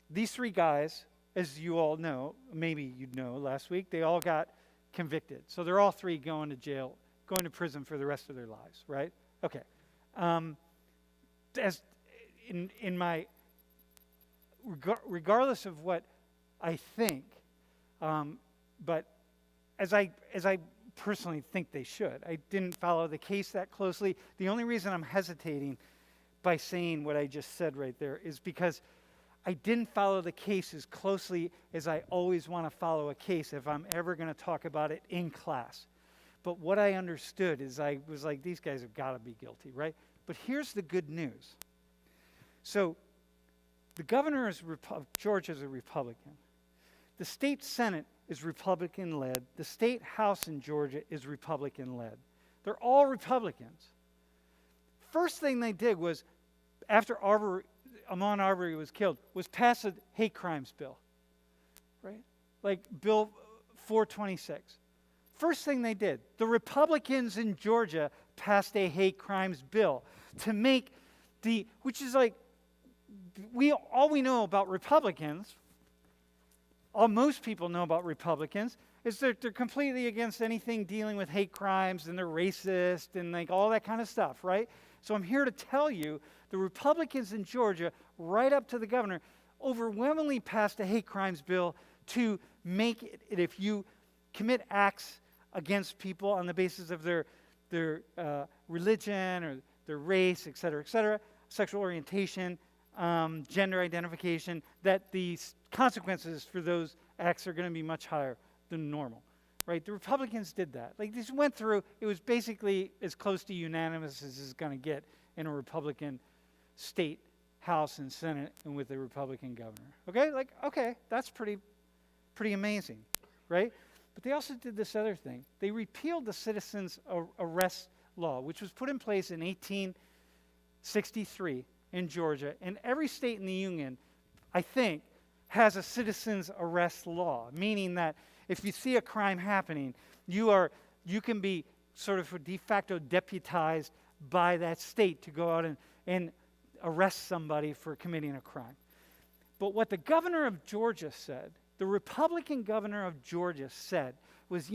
these three guys, as you all know, maybe you'd know last week, they all got convicted. So they're all three going to jail, going to prison for the rest of their lives, right? Okay. As in my, regardless of what I think, but as I personally think they should. I didn't follow the case that closely. The only reason I'm hesitating by saying what I just said right there is because I didn't follow the case as closely as I always want to follow a case if I'm ever going to talk about it in class. But what I understood is I was like, these guys have got to be guilty, right? But here's the good news. So the governor of Georgia is a Republican. The state Senate is Republican-led. The state House in Georgia is Republican-led. They're all Republicans. First thing they did was, after Ahmaud Arbery was killed, was pass a hate crimes bill, right? Like Bill 426. First thing they did, the Republicans in Georgia passed a hate crimes bill to make which is like, all we know about Republicans, all most people know about Republicans, is that they're completely against anything dealing with hate crimes, and they're racist and like all that kind of stuff, right? So I'm here to tell you, the Republicans in Georgia, right up to the governor, overwhelmingly passed a hate crimes bill to make it, if you commit acts against people on the basis of their religion or their race, et cetera, sexual orientation, gender identification, that the consequences for those acts are going to be much higher than normal, right? The Republicans did that. Like, this went through, it was basically as close to unanimous as it's going to get in a Republican state House and Senate and with a Republican governor. Okay, that's pretty amazing, right? But they also did this other thing. They repealed the citizens arrest law, which was put in place in 1863 in Georgia, and every state in the Union, I think, has a citizens arrest law, meaning that if you see a crime happening, you can be sort of de facto deputized by that state to go out and arrest somebody for committing a crime. But what the governor of Georgia said, the Republican governor of Georgia said, was,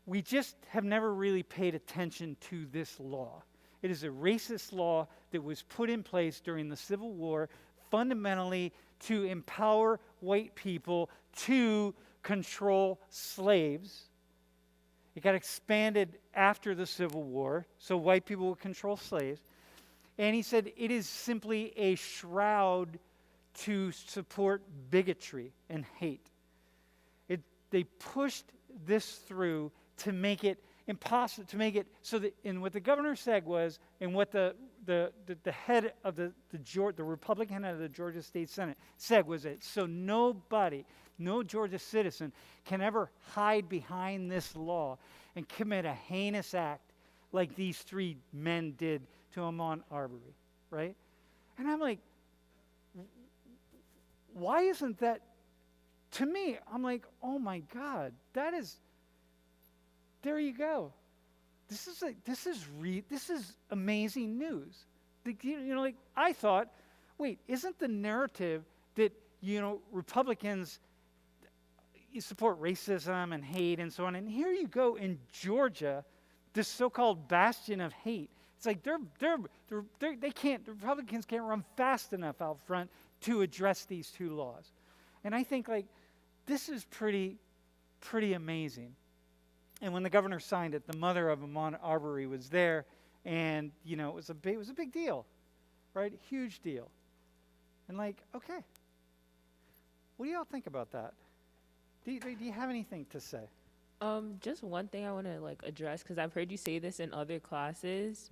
we just have never really paid attention to this law. It is a racist law that was put in place during the Civil War fundamentally to empower white people to control slaves. It got expanded after the Civil War, so white people would control slaves. And he said it is simply a shroud to support bigotry and hate. They pushed this through to make it impossible, to make it so that, and what the governor said was, and what the head of the Republican head of the Georgia State Senate said was that, so no Georgia citizen can ever hide behind this law and commit a heinous act like these three men did to Ahmaud Arbery, right? And I'm like, why isn't that, to me, I'm like, oh my God, that is, there you go. This is amazing news. Like I thought, wait, isn't the narrative that, Republicans you support racism and hate and so on, and here you go in Georgia, this so-called bastion of hate. It's like the Republicans can't run fast enough out front to address these two laws. And I think like this is pretty amazing. And when the governor signed it, the mother of Ahmaud Arbery was there, and it was a big deal, right? Huge deal. And like, okay, what do y'all think about that? Do you have anything to say? Just one thing I want to like address, because I've heard you say this in other classes,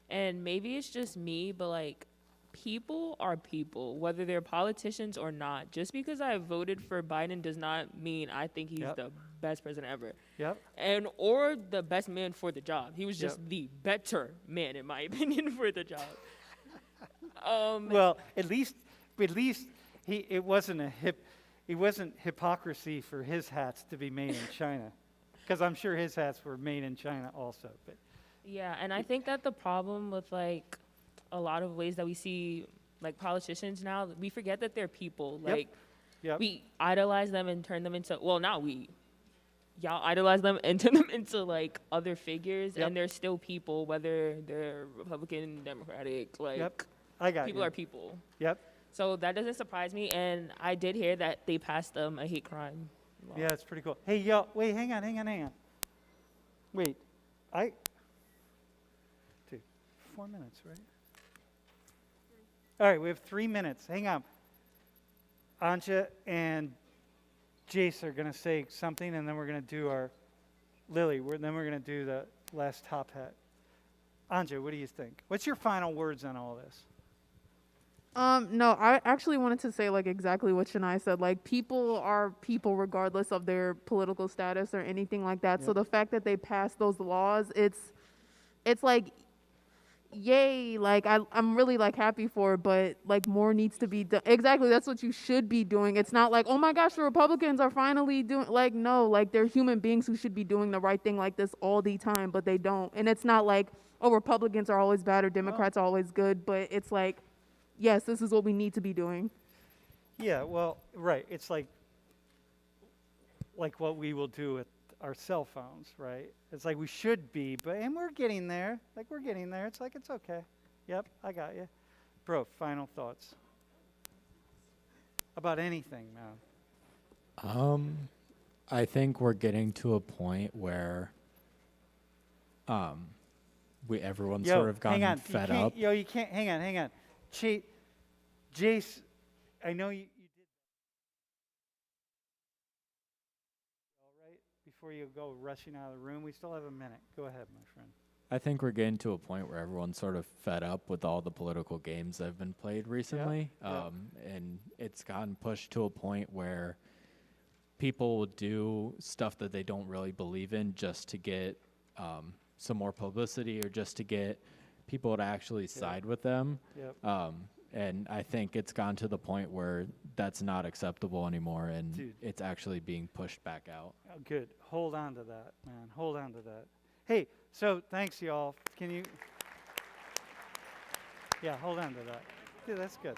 and maybe it's just me, but like people are people, whether they're politicians or not. Just because I voted for Biden does not mean I think he's the best president ever. Yep. And or the best man for the job. He was just the better man, in my opinion, for the job. Well, at least it wasn't hypocrisy for his hats to be made in China, because I'm sure his hats were made in China also. But yeah, and I think that the problem with like a lot of ways that we see like politicians now, we forget that they're people. Like we idolize them and turn them into, well, not we. Y'all idolize them and turn them into like other figures, and they're still people, whether they're Republican, Democratic, like I got people you. are people. Yep. So that doesn't surprise me, and I did hear that they passed a hate crime law. Yeah, it's pretty cool. Hey, y'all, wait, hang on. Wait, dude, 4 minutes, right? All right, we have 3 minutes. Hang on. Anja and Jace are going to say something, and then we're going to do our Lily. Then we're going to do the last top hat. Anja, what do you think? What's your final words on all this? No, I actually wanted to say like exactly what Shania said. Like people are people regardless of their political status or anything like that. So the fact that they passed those laws, it's like, yay! Like I'm really like happy for it, but like more needs to be done. Exactly, that's what you should be doing. It's not like, oh my gosh, the Republicans are finally doing, like, no, like they're human beings who should be doing the right thing like this all the time, but they don't. And it's not like, oh, Republicans are always bad or Democrats are always good, but it's like, yes, this is what we need to be doing. Yeah, well, right. It's like what we will do with our cell phones, right? It's like we should be, and we're getting there. Like we're getting there. It's like it's okay. Yep, I got you. Bro, final thoughts about anything, man. I think we're getting to a point where everyone's sort of gotten fed up. You can't. Hang on. Jace, I know you did all right before you go rushing out of the room. We still have a minute. Go ahead, my friend. I think we're getting to a point where everyone's sort of fed up with all the political games that have been played recently. And it's gotten pushed to a point where people will do stuff that they don't really believe in just to get some more publicity or just to get people to actually side with them. And I think it's gone to the point where that's not acceptable anymore, and it's actually being pushed back out. Oh, good. Hold on to that, man. Hold on to that. Hey, so thanks, y'all. Can you? Yeah, hold on to that. Dude, that's good.